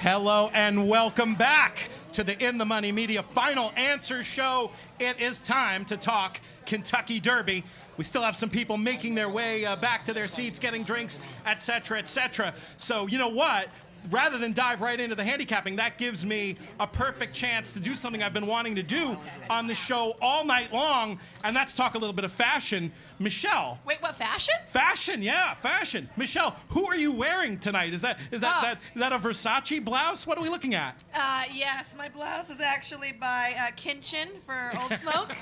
Hello and welcome back to the In the Money Media Final Answer Show. It is time to talk Kentucky Derby. We still have some people making their way back to their seats, getting drinks, etc., etc. So you know what? Rather than dive right into the handicapping, that gives me a perfect chance to do something I've been wanting to do on the show all night long, and that's talk a little bit of fashion. Michelle. Wait, what, fashion? Fashion, yeah, fashion. Michelle, who are you wearing tonight? Is that a Versace blouse? What are we looking at? Yes, my blouse is actually by Kinchen for Old Smoke.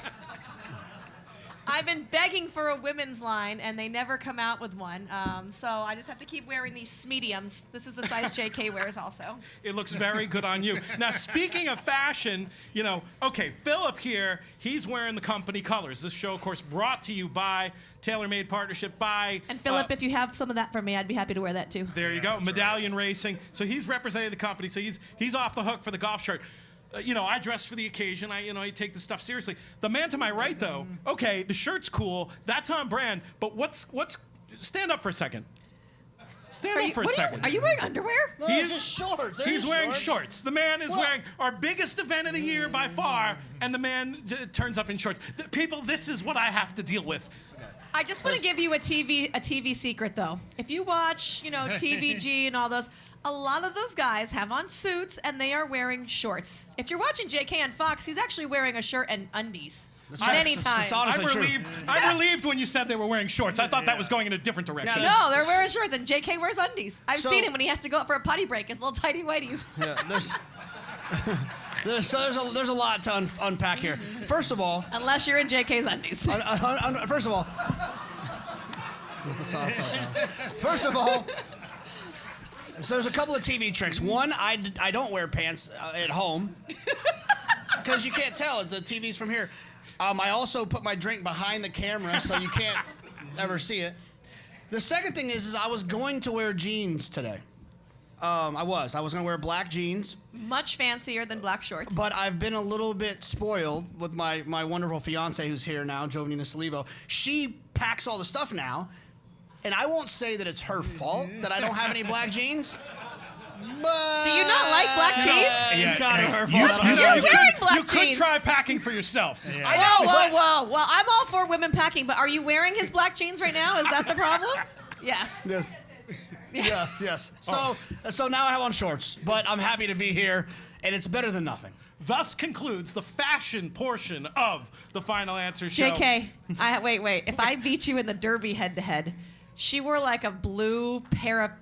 I've been begging for a women's line, and they never come out with one. So I just have to keep wearing these mediums. This is the size JK wears also. It looks very good on you. Now, speaking of fashion, you know, okay, Phillip here, he's wearing the company colors. This show, of course, brought to you by TaylorMade Partnership by... And Phillip, if you have some of that for me, I'd be happy to wear that too. There you go, Medallion Racing. So he's representing the company, so he's off the hook for the golf shirt. You know, I dress for the occasion. I take this stuff seriously. The man to my right, though, okay, the shirt's cool. That's on brand. But what's? Stand up for a second. Stand up for a second. Are you wearing underwear? No, he's just shorts. He's wearing shorts. The man is wearing our biggest event of the year by far, and the man turns up in shorts. People, this is what I have to deal with. I just want to give you a TV secret, though. If you watch, TVG and all those, a lot of those guys have on suits and they are wearing shorts. If you're watching JK on Fox, he's actually wearing a shirt and undies. Many times. I'm relieved when you said they were wearing shorts. I thought that was going in a different direction. No, they're wearing shorts, and JK wears undies. I've seen him when he has to go out for a potty break, his little tighty whities. Yeah, there's a lot to unpack here. First of all... Unless you're in JK's undies. First of all, so there's a couple of TV tricks. One, I don't wear pants at home because you can't tell. The TV's from here. I also put my drink behind the camera so you can't ever see it. The second thing is I was going to wear jeans today. I was going to wear black jeans. Much fancier than black shorts. But I've been a little bit spoiled with my wonderful fiance who's here now, Jonathon Kinchen. She packs all the stuff now, and I won't say that it's her fault that I don't have any black jeans. But do you not like black jeans? It's gotta be her fault. You're wearing black jeans. You could try packing for yourself. Yeah. Whoa. Well, I'm all for women packing, but are you wearing his black jeans right now? Is that the problem? Yes. Yes. So now I have on shorts, but I'm happy to be here, and it's better than nothing. Thus concludes the fashion portion of the Final Answer Show. JK, wait. If I beat you in the Derby head-to-head, she wore like a blue pair of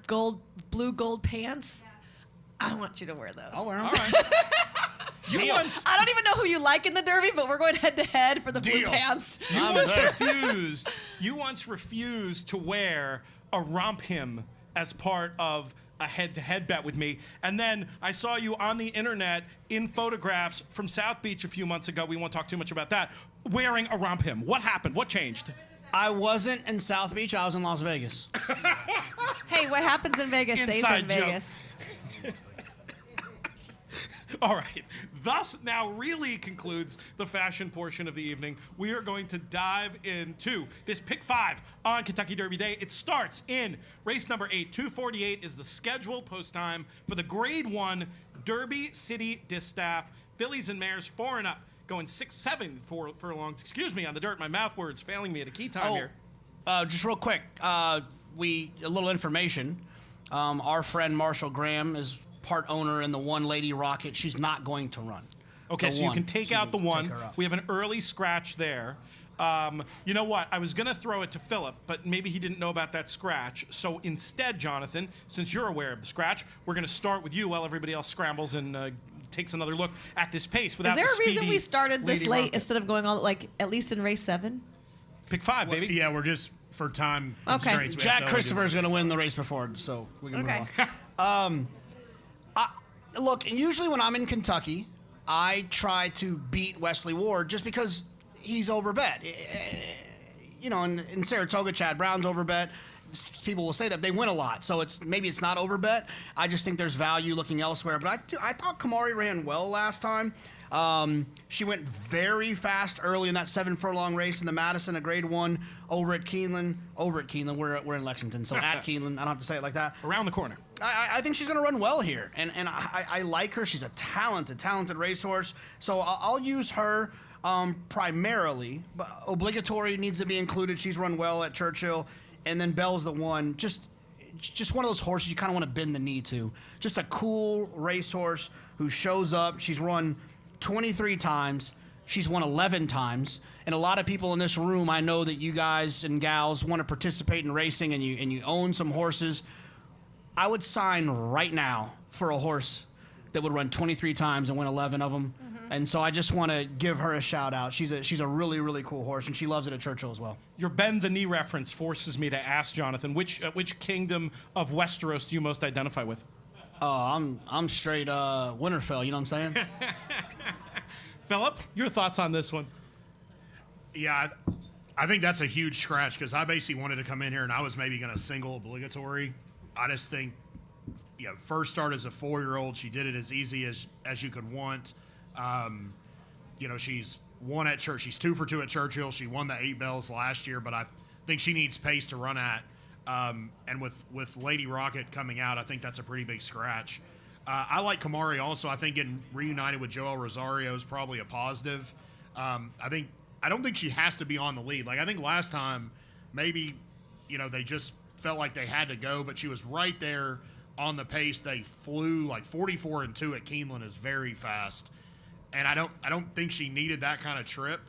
blue gold pants. I want you to wear those. I'll wear them. All right. I don't even know who you like in the Derby, but we're going head-to-head for the blue pants. You once refused to wear a romp him as part of a head-to-head bet with me, and then I saw you on the internet in photographs from South Beach a few months ago. We won't talk too much about that. Wearing a romp him. What happened? What changed? I wasn't in South Beach. I was in Las Vegas. Hey, what happens in Vegas stays in Vegas. All right. Thus now really concludes the fashion portion of the evening. We are going to dive into this Pick 5 on Kentucky Derby Day. It starts in race number 8. 2:48 is the scheduled post time for the Grade 1 Derby City Distaff. Fillies and mares 4 and up, going 6-7 furlongs. Excuse me on the dirt. My mouth words failing me at a key time here. Just real quick, a little information. Our friend Marshall Graham is part owner in the One Lady Rocket. She's not going to run. Okay, so you can take out the one. We have an early scratch there. You know what? I was going to throw it to Phillip, but maybe he didn't know about that scratch. So instead, Jonathan, since you're aware of the scratch, we're going to start with you while everybody else scrambles and takes another look at this pace. Without Is there a reason we started this late rocket instead of going all at least in race 7? Pick 5, baby. Yeah, we're just for time constraints. Jack Christopher's going to win the race before, so we can move on. Look, usually when I'm in Kentucky, I try to beat Wesley Ward just because he's overbet. In Saratoga, Chad Brown's overbet. People will say that they win a lot, so maybe it's not overbet. I just think there's value looking elsewhere. But I thought Kamari ran well last time. She went very fast early in that 7 furlong race in the Madison, a grade 1 over at Keeneland. We're in Lexington, so at Keeneland. I don't have to say it like that. Around the corner. I think she's going to run well here, and I like her. She's a talented racehorse. So I'll use her primarily, but obligatory needs to be included. She's run well at Churchill, and then Belle's the one. Just one of those horses you kind of want to bend the knee to. Just a cool racehorse who shows up. She's run 23 times. She's won 11 times. And a lot of people in this room, I know that you guys and gals want to participate in racing, and you own some horses. I would sign right now for a horse that would run 23 times and win 11 of them. And so I just want to give her a shout out. She's a really, really cool horse, and she loves it at Churchill as well. Your bend the knee reference forces me to ask Jonathan, which kingdom of Westeros do you most identify with? I'm straight Winterfell, you know what I'm saying? Phillip, your thoughts on this one? Yeah, I think that's a huge scratch because I basically wanted to come in here and I was maybe going to single obligatory. I just think, first start as a 4-year-old, she did it as easy as you could want. She's won at Church. She's 2 for 2 at Churchill. She won the 8 bells last year, but I think she needs pace to run at. And with Lady Rocket coming out, I think that's a pretty big scratch. I like Kamari also. I think getting reunited with Joel Rosario is probably a positive. I don't think she has to be on the lead. Like, I think last time, maybe, they just felt like they had to go, but she was right there on the pace. They flew like 44-2 at Keeneland is very fast. And I don't think she needed that kind of trip.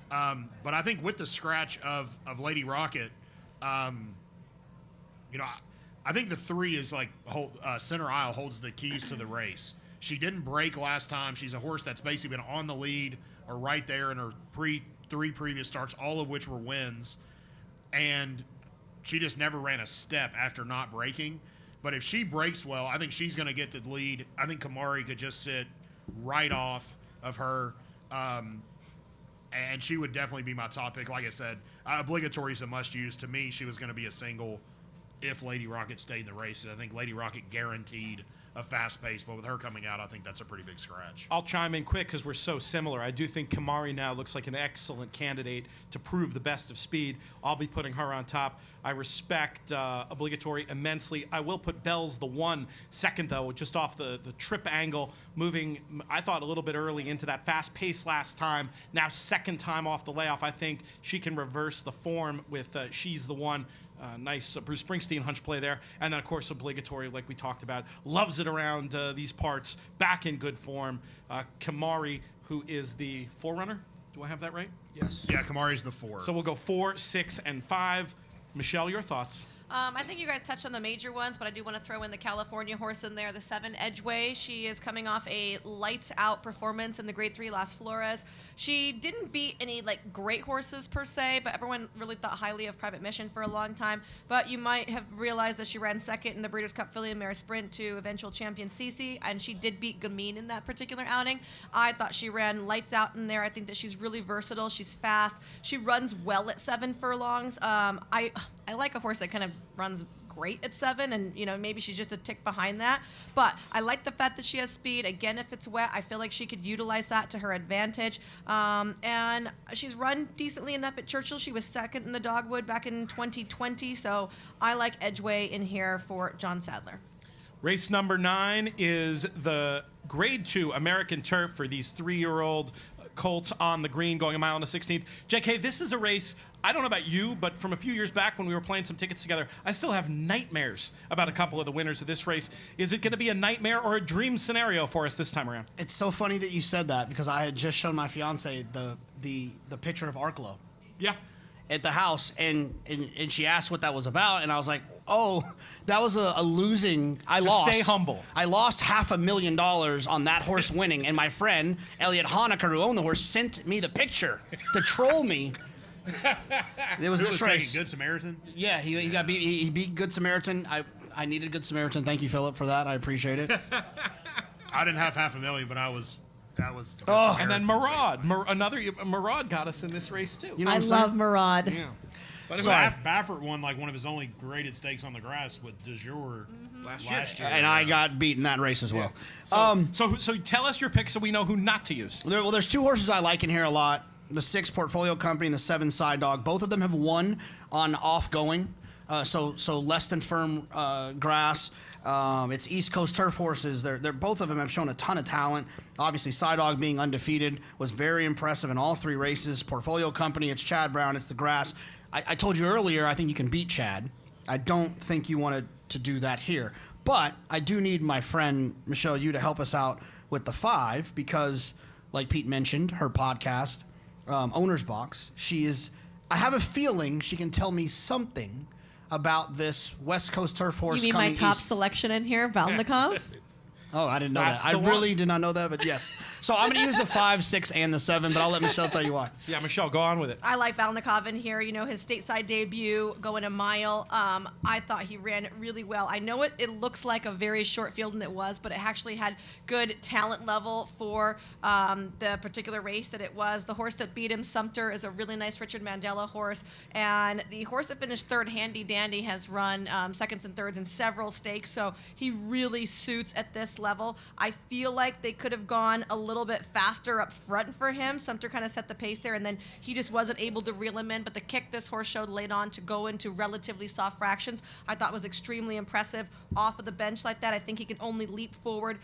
But I think with the scratch of Lady Rocket, I think the 3 is like center aisle holds the keys to the race. She didn't break last time. She's a horse that's basically been on the lead or right there in her 3 previous starts, all of which were wins. And she just never ran a step after not breaking. But if she breaks well, I think she's going to get the lead. I think Kamari could just sit right off of her. And she would definitely be my top pick. Like I said, obligatory is a must-use. To me, she was going to be a single if Lady Rocket stayed in the race. I think Lady Rocket guaranteed a fast pace, but with her coming out, I think that's a pretty big scratch. I'll chime in quick because we're so similar. I do think Kamari now looks like an excellent candidate to prove the best of speed. I'll be putting her on top. I respect obligatory immensely. I will put Belle's the 1 second, though, just off the trip angle, moving, I thought, a little bit early into that fast pace last time. Now second time off the layoff. I think she can reverse the form with She's the One. Nice Bruce Springsteen hunch play there. And then, of course, obligatory, like we talked about, loves it around these parts, back in good form. Kamari, who is the forerunner. Do I have that right? Yes. Yeah, Kamari's the 4. So we'll go 4, 6, and 5. Michelle, your thoughts? I think you guys touched on the major ones, but I do want to throw in the California horse in there, the 7 Edgeway. She is coming off a lights-out performance in the Grade 3 Las Flores. She didn't beat any great horses per se, but everyone really thought highly of Private Mission for a long time. But you might have realized that she ran second in the Breeders' Cup Filly and Mare Sprint to eventual champion Cece, and she did beat Gamine in that particular outing. I thought she ran lights out in there. I think that she's really versatile. She's fast. She runs well at 7 furlongs. I like a horse that kind of runs great at 7, and maybe she's just a tick behind that, but I like the fact that she has speed. Again, if it's wet, I feel like she could utilize that to her advantage, and she's run decently enough at Churchill. She was second in the Dogwood back in 2020, so I like Edgeway in here for John Sadler. Race number 9 is the Grade 2 American Turf for these 3-year-old colts on the green going a mile and a 16th. JK, this is a race, I don't know about you, but from a few years back when we were playing some tickets together, I still have nightmares about a couple of the winners of this race. Is it going to be a nightmare or a dream scenario for us this time around? It's so funny that you said that because I had just shown my fiance the picture of Arklow. Yeah. At the house, and she asked what that was about, and I was like, oh, that was a losing. I lost. Stay humble. I lost $500,000 on that horse winning, and my friend Elliot Honecker, who owned the horse, sent me the picture to troll me. There was Who this was race. Good Samaritan? Yeah, he got beat. He beat Good Samaritan. I needed Good Samaritan. Thank you, Phillip, for that. I appreciate it. I didn't have $500,000, but that was. And then Murad. Murad got us in this race, too. You know I what I'm saying? love Murad. Yeah. But Sorry. Baffert won like one of his only graded stakes on the grass with De Jour last year. And I got beat in that race as well. So tell us your picks so we know who not to use. There's two horses I like in here a lot. The 6 Portfolio Company and the 7 Side Dog. Both of them have won on off-going, so less than firm grass. It's East Coast turf horses. They're both of them have shown a ton of talent. Obviously, Side Dog being undefeated was very impressive in all 3 races. Portfolio Company, it's Chad Brown, it's the grass. I told you earlier, I think you can beat Chad. I don't think you wanted to do that here. But I do need my friend, Michelle, you to help us out with the 5 because, like Pete mentioned, her podcast, Owner's Box, I have a feeling she can tell me something about this West Coast turf horse. You mean coming my top east. selection in here, Valnikov? Oh, I didn't know That's that. the I really one. did not know that, but yes. So I'm going to use the 5, 6, and the 7, but I'll let Michelle tell you why. Yeah, Michelle, go on with it. I like Valnikov in here. You know, his stateside debut, going a mile. I thought he ran really well. I know it looks like a very short field, and it was, but it actually had good talent level for the particular race that it was. The horse that beat him, Sumter, is a really nice Richard Mandela horse. And the horse that finished 3rd, Handy Dandy, has run 2nds and 3rds in several stakes, so he really suits at this level. I feel like they could have gone a little bit faster up front for him. Sumter kind of set the pace there, and then he just wasn't able to reel him in. But the kick this horse showed late on to go into relatively soft fractions, I thought was extremely impressive. Off of the bench like that, I think he can only leap forward.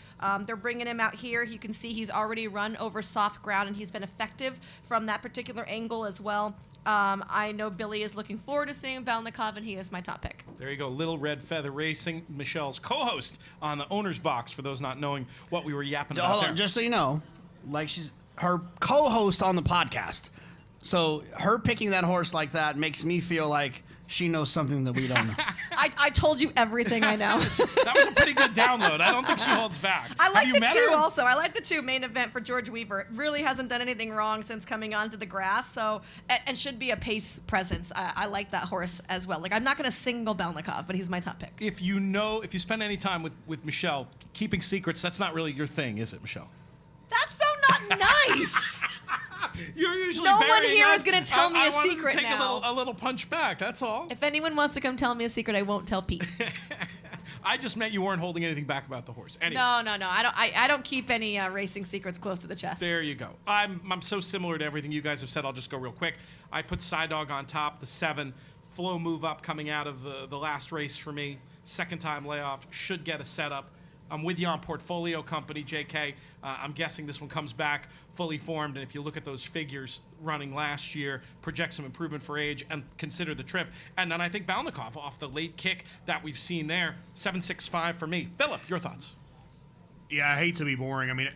They're bringing him out here. You can see he's already run over soft ground, and he's been effective from that particular angle as well. I know Billy is looking forward to seeing Valnikov, and he is my top pick. There you go, Little Red Feather Racing, Michelle's co-host on the Owner's Box, for those not knowing what we were yapping about Hold there. on, just so you know, like she's her co-host on the podcast. So her picking that horse like that makes me feel like she knows something that we don't know. I told you everything I know. That was a pretty good download. I don't think she holds back. I Have like you the met 2 her? also. I like the 2 main event for George Weaver. It really hasn't done anything wrong since coming onto the grass, so and should be a pace presence. I like that horse as well. Like, I'm not going to single Valnikov, but he's my top pick. If you spend any time with Michelle, keeping secrets, that's not really your thing, is it, Michelle? That's so not nice. You're usually No one burying here us. is gonna tell me I a wanted secret to take now. a little punch back, that's all. If anyone wants to come tell me a secret, I won't tell Pete. I just meant you weren't holding anything back about the horse. Anyway. No. I don't keep any racing secrets close to the chest. There you go. I'm so similar to everything you guys have said. I'll just go real quick. I put Side Dog on top, the 7. Flow move up coming out of the last race for me. Second time layoff. Should get a setup. I'm with you on Portfolio Company, JK. I'm guessing this one comes back fully formed. And if you look at those figures running last year, project some improvement for age and consider the trip. And then I think Valnikov off the late kick that we've seen there. 7.65 for me. Phillip, your thoughts? Yeah, I hate to be boring. I mean,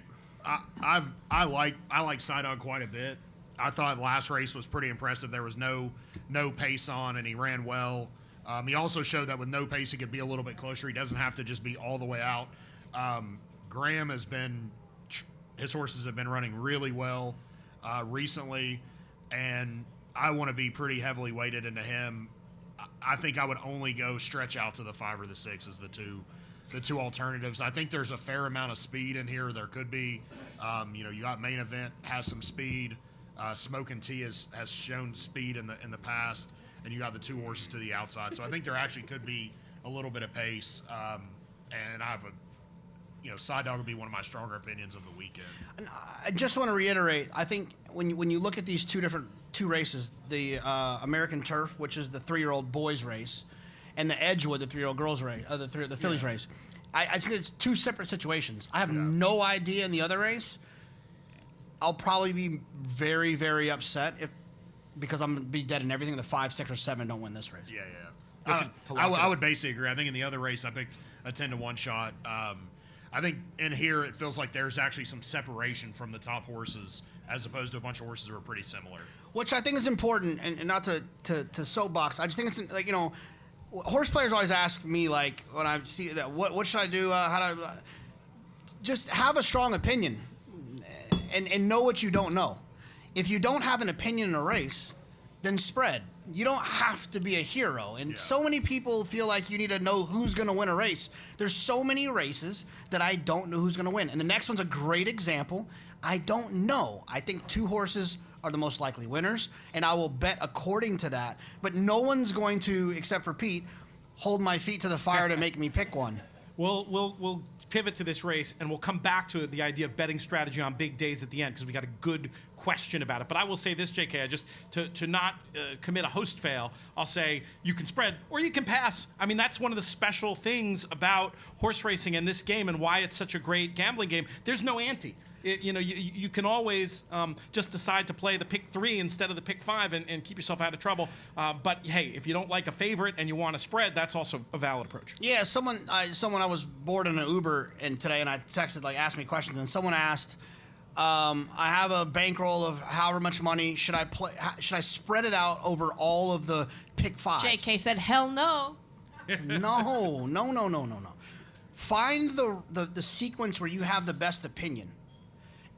I like Side Dog quite a bit. I thought last race was pretty impressive. There was no pace on, and he ran well. He also showed that with no pace, he could be a little bit closer. He doesn't have to just be all the way out. Graham his horses have been running really well recently, and I want to be pretty heavily weighted into him. I think I would only go stretch out to the 5 or the 6 as the two alternatives. I think there's a fair amount of speed in here. There could be, you got Main Event has some speed. Smokin' Tea has shown speed in the past, and you got the 2 horses to the outside. So I think there actually could be a little bit of pace, and I have Side Dog would be one of my stronger opinions of the weekend. And I just want to reiterate, I think when you look at these two races, the American Turf, which is the 3-year-old boys race, and the Edgewood, the 3-year-old girls race, the fillies race, I think it's 2 separate situations. I have no idea in the other race. I'll probably be very, very upset because I'm going to be dead in everything. The 5, 6, or 7 don't win this race. Yeah. I would basically agree. I think in the other race, I picked a 10-1 shot. I think in here it feels like there's actually some separation from the top horses as opposed to a bunch of horses that are pretty similar. Which I think is important, and not to soapbox. I just think it's like, horse players always ask me, like, when I see that, what should I do? How do I just have a strong opinion and know what you don't know. If you don't have an opinion in a race, then spread. You don't have to be a hero. And so many people feel like you need to know who's going to win a race. There's so many races that I don't know who's going to win. And the next one's a great example. I don't know. I think 2 horses are the most likely winners, and I will bet according to that. But no one's going to, except for Pete, hold my feet to the fire to make me pick one. We'll pivot to this race, and we'll come back to the idea of betting strategy on big days at the end, because we got a good question about it. But I will say this, JK, I just to not commit a host fail, I'll say you can spread or you can pass. I mean, that's one of the special things about horse racing in this game and why it's such a great gambling game. There's no ante. You can always just decide to play the pick 3 instead of the pick 5 and keep yourself out of trouble. But hey, if you don't like a favorite and you want to spread, that's also a valid approach. Yeah, someone I was bored in an Uber today, and I texted, asked me questions, and someone asked, I have a bankroll of however much money. Should I spread it out over all of the pick 5s? JK said, hell no. No. Find the sequence where you have the best opinion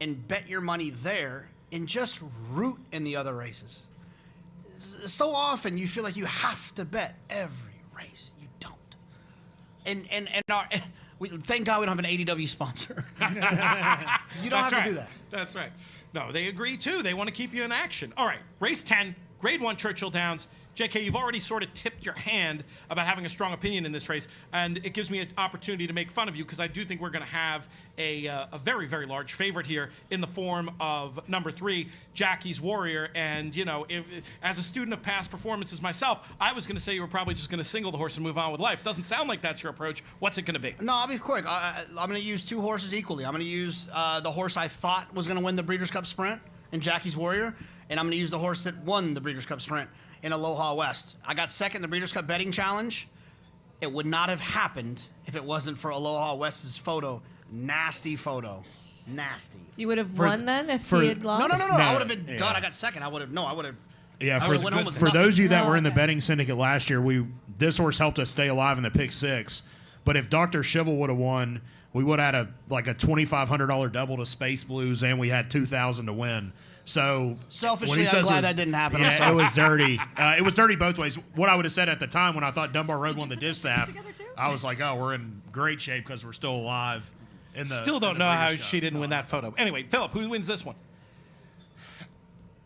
and bet your money there and just root in the other races. So often you feel like you have to bet every race. You don't. And thank God we don't have an ADW sponsor. You don't have to do that. That's right. No, they agree too. They want to keep you in action. All right, race 10, Grade 1 Churchill Downs. JK, you've already sort of tipped your hand about having a strong opinion in this race, and it gives me an opportunity to make fun of you because I do think we're going to have a very, very large favorite here in the form of number 3, Jackie's Warrior. And, as a student of past performances myself, I was going to say you were probably just going to single the horse and move on with life. Doesn't sound like that's your approach. What's it going to be? No, I'll be quick. I'm going to use 2 horses equally. I'm going to use the horse I thought was going to win the Breeders' Cup Sprint in Jackie's Warrior, and I'm going to use the horse that won the Breeders' Cup Sprint in Aloha West. I got second in the Breeders' Cup Betting Challenge. It would not have happened if it wasn't for Aloha West's photo. Nasty photo. Nasty. You would have won then if he had lost? No. I would have been done. I got second. I would have. Yeah, I went home with for those of you that were in the okay. betting syndicate last year, this horse helped us stay alive in the pick 6. But if Dr. Shivel would have won, we would have had a $2,500 double to Space Blues, and we had $2,000 to win. So selfishly, I'm glad that didn't happen. Yeah, it was dirty. It was dirty both ways. What I would have said at the time when I thought Dunbar Road won the distaff, I was like, oh, we're in great shape because we're still alive. Still don't know how she didn't win that photo. Anyway, Phillip, who wins this one?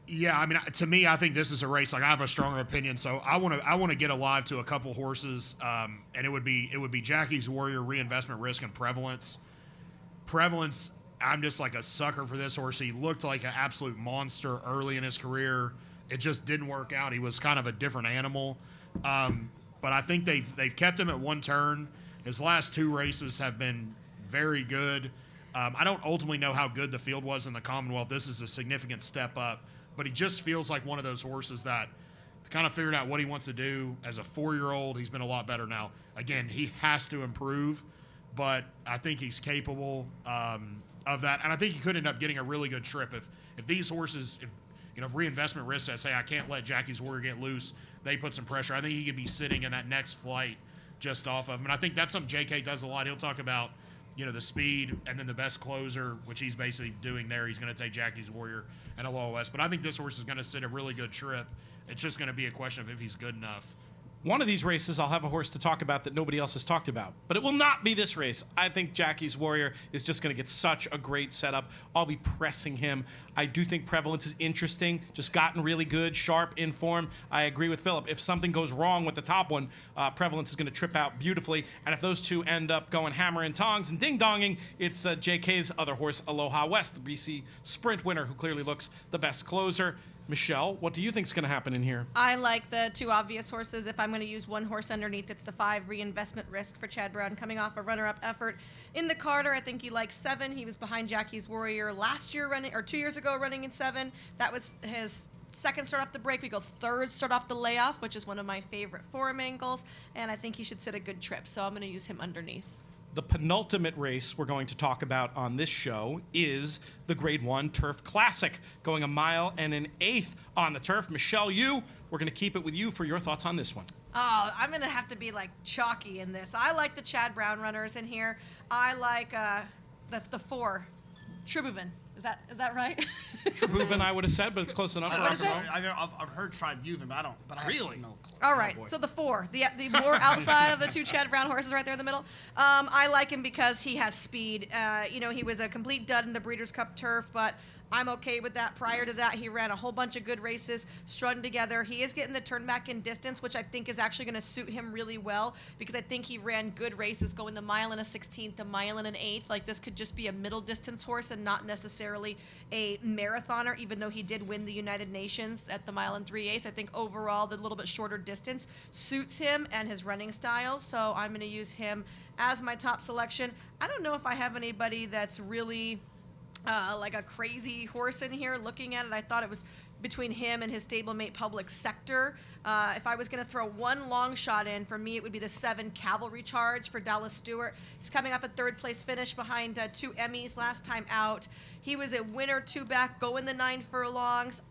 Yeah, I mean, to me, I think this is a race. I have a stronger opinion, so I want to get alive to a couple horses, and it would be Jackie's Warrior, Reinvestment Risk, and Prevalence. Prevalence, I'm just like a sucker for this horse. He looked like an absolute monster early in his career. It just didn't work out. He was kind of a different animal, but I think they've kept him at 1 turn. His last 2 races have been very good. I don't ultimately know how good the field was in the Commonwealth. This is a significant step up. But he just feels like one of those horses that kind of figured out what he wants to do. As a 4-year-old, he's been a lot better now. Again, he has to improve, but I think he's capable of that. And I think he could end up getting a really good trip if these horses, if Reinvestment Risk says, hey, I can't let Jackie's Warrior get loose, they put some pressure. I think he could be sitting in that next flight just off of him. And I think that's something JK does a lot. He'll talk about the speed and then the best closer, which he's basically doing there. He's going to take Jackie's Warrior and Aloha West. But I think this horse is going to sit a really good trip. It's just going to be a question of if he's good enough. One of these races, I'll have a horse to talk about that nobody else has talked about. But it will not be this race. I think Jackie's Warrior is just going to get such a great setup. I'll be pressing him. I do think Prevalence is interesting. Just gotten really good, sharp, in form. I agree with Phillip. If something goes wrong with the top one, Prevalence is going to trip out beautifully. And if those two end up going hammer and tongs and ding-donging, it's JK's other horse, Aloha West, the BC Sprint winner, who clearly looks the best closer. Michelle, what do you think is going to happen in here? I like the 2 obvious horses. If I'm going to use one horse underneath, it's the 5 Reinvestment Risk for Chad Brown, coming off a runner-up effort in the Carter. I think he likes 7. He was behind Jackie's Warrior last year running, or 2 years ago running in 7. That was his second start off the break. We go 3rd start off the layoff, which is one of my favorite form angles, and I think he should sit a good trip, so I'm going to use him underneath. The penultimate race we're going to talk about on this show is the Grade 1 Turf Classic, going 1 mile and 1/8 on the turf. Michelle, we're going to keep it with you for your thoughts on this one. Oh, I'm going to have to be chalky in this. I like the Chad Brown runners in here. I like the 4, Tribhuvan. Is that right? Tribhuvan, I would have said, but it's close enough. What is it? I've heard Tribhuvan, but I have Really? no clue. All right, so the 4, the more outside of the 2 Chad Brown horses right there in the middle. I like him because he has speed. He was a complete dud in the Breeders' Cup Turf, but I'm okay with that. Prior to that, he ran a whole bunch of good races, strung together. He is getting the turn back in distance, which I think is actually going to suit him really well because I think he ran good races going the mile and a 16th, a mile and an 8th. Like this could just be a middle distance horse and not necessarily a marathoner, even though he did win the United Nations at the mile and 3/8. I think overall the little bit shorter distance suits him and his running style. So I'm going to use him as my top selection. I don't know if I have anybody that's really like a crazy horse in here. Looking at it, I thought it was between him and his stablemate Public Sector. If I was going to throw one long shot in, for me it would be the 7 Cavalry Charge for Dallas Stewart. He's coming off a 3rd place finish behind 2 Emmys last time out. He was a winner 2 back going the 9 furlongs.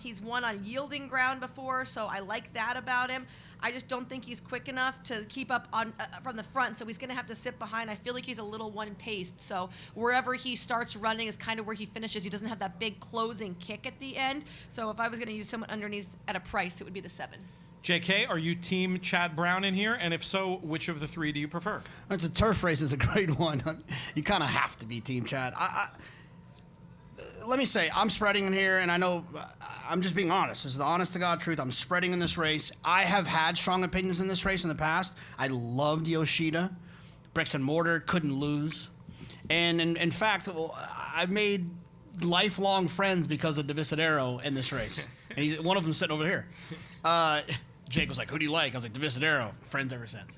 He's won on yielding ground before, so I like that about him. I just don't think he's quick enough to keep up on from the front, so he's going to have to sit behind. I feel like he's a little one-paced, so wherever he starts running is kind of where he finishes. He doesn't have that big closing kick at the end, so if I was going to use someone underneath at a price, it would be the 7. JK, are you team Chad Brown in here? And if so, which of the 3 do you prefer? It's a turf race is a great one. You kind of have to be team Chad. Let me say, I'm spreading in here, and I know I'm just being honest. This is the honest-to-God truth. I'm spreading in this race. I have had strong opinions in this race in the past. I loved Yoshida. Bricks and mortar, couldn't lose. And in fact, I've made lifelong friends because of Divisadero in this race. And one of them sitting over here. Jake was like, who do you like? I was like, Divisadero. Friends ever since.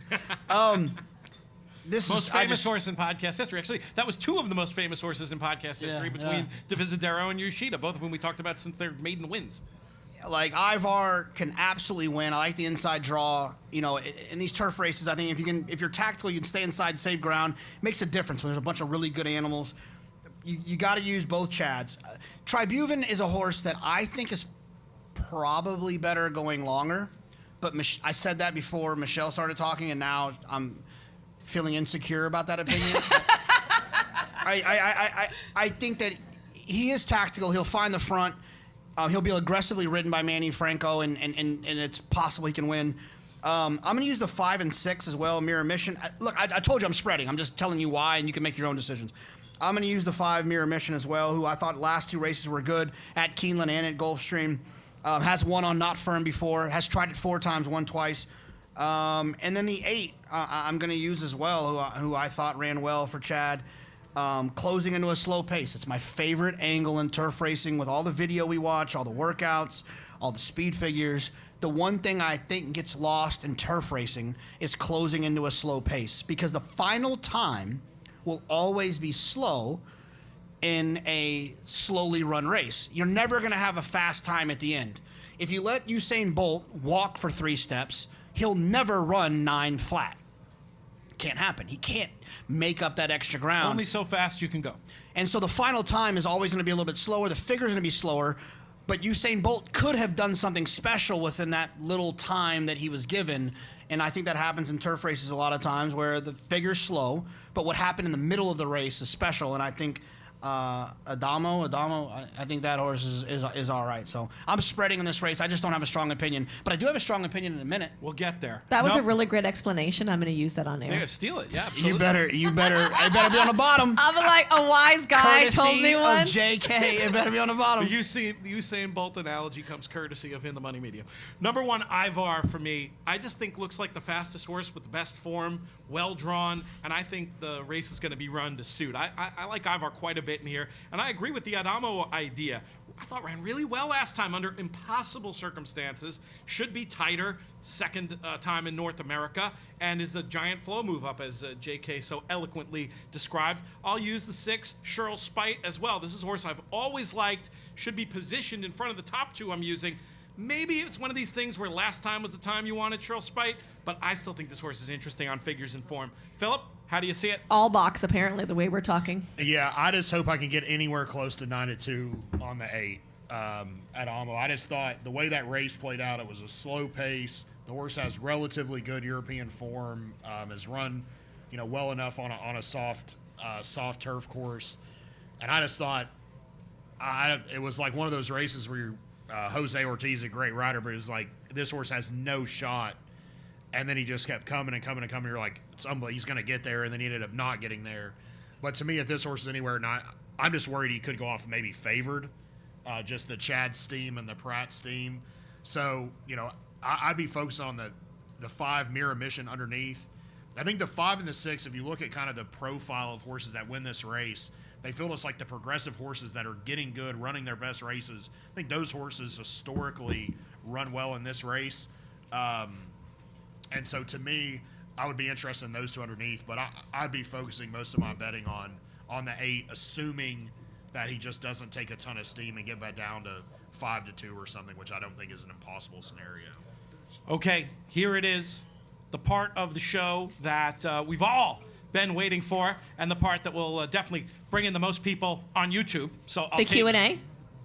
Most famous horse in podcast history. Actually, that was 2 of the most famous horses in podcast history between Divisadero and Yoshida, both of whom we talked about since their maiden wins. Like, Ivar can absolutely win. I like the inside draw. You know, in these turf races, I think if you're tactical, you can stay inside, save ground. It makes a difference when there's a bunch of really good animals. You got to use both Chads. Tribuven is a horse that I think is probably better going longer. But I said that before Michelle started talking, and now I'm feeling insecure about that opinion. I think that he is tactical. He'll find the front. He'll be aggressively ridden by Manny Franco, and it's possible he can win. I'm going to use the 5 and 6 as well, Mirror Mission. Look, I told you I'm spreading. I'm just telling you why, and you can make your own decisions. I'm going to use the 5 Mirror Mission as well, who I thought last 2 races were good at Keeneland and at Gulfstream. Has won on Not Firm before. Has tried it 4 times, won twice. And then the 8, I'm going to use as well, who I thought ran well for Chad. Closing into a slow pace. It's my favorite angle in turf racing with all the video we watch, all the workouts, all the speed figures. The one thing I think gets lost in turf racing is closing into a slow pace, because the final time will always be slow in a slowly run race. You're never going to have a fast time at the end. If you let Usain Bolt walk for 3 steps, he'll never run 9 flat. Can't happen. He can't make up that extra ground. Only so fast you can go. And so the final time is always going to be a little bit slower. The figure's going to be slower. But Usain Bolt could have done something special within that little time that he was given. And I think that happens in turf races a lot of times where the figure's slow, but what happened in the middle of the race is special. And I think Adamo, I think that horse is all right. So I'm spreading in this race. I just don't have a strong opinion, but I do have a strong opinion in a minute. We'll get there. That was a really great explanation. I'm going to use that on air. Yeah, steal it. Yeah, absolutely. You better be on the bottom. I'm like a wise guy Courtesy told me once. of JK, it better be on the bottom. The Usain Bolt analogy comes courtesy of In the Money Media. Number 1, Ivar for me. I just think looks like the fastest horse with the best form, well drawn, and I think the race is going to be run to suit. I like Ivar quite a bit in here, and I agree with the Adamo idea. I thought ran really well last time under impossible circumstances. Should be tighter, second time in North America, and is a giant flow move up, as JK so eloquently described. I'll use the 6, Cheryl Spite, as well. This is a horse I've always liked. Should be positioned in front of the top 2 I'm using. Maybe it's one of these things where last time was the time you wanted Cheryl Spite, but I still think this horse is interesting on figures and form. Phillip, how do you see it? All box, apparently, the way we're talking. Yeah, I just hope I can get anywhere close to 9-2 on the 8 at Amo. I just thought the way that race played out, it was a slow pace. The horse has relatively good European form, has run, well enough on a soft turf course, and I just thought it was like one of those races where Jose Ortiz is a great rider, but it was like this horse has no shot. And then he just kept coming and coming and coming. You're like, he's going to get there, and then he ended up not getting there. But to me, if this horse is anywhere not, I'm just worried he could go off maybe favored, just the Chad steam and the Pratt steam. So, I'd be focused on the 5 Mirror Mission underneath. I think the 5 and the 6, if you look at kind of the profile of horses that win this race, they feel just like the progressive horses that are getting good, running their best races. I think those horses historically run well in this race. And so to me, I would be interested in those 2 underneath, but I'd be focusing most of my betting on the 8, assuming that he just doesn't take a ton of steam and get back down to 5-2 or something, which I don't think is an impossible scenario. Okay, here it is, the part of the show that we've all been waiting for, and the part that will definitely bring in the most people on YouTube. So The Q&A?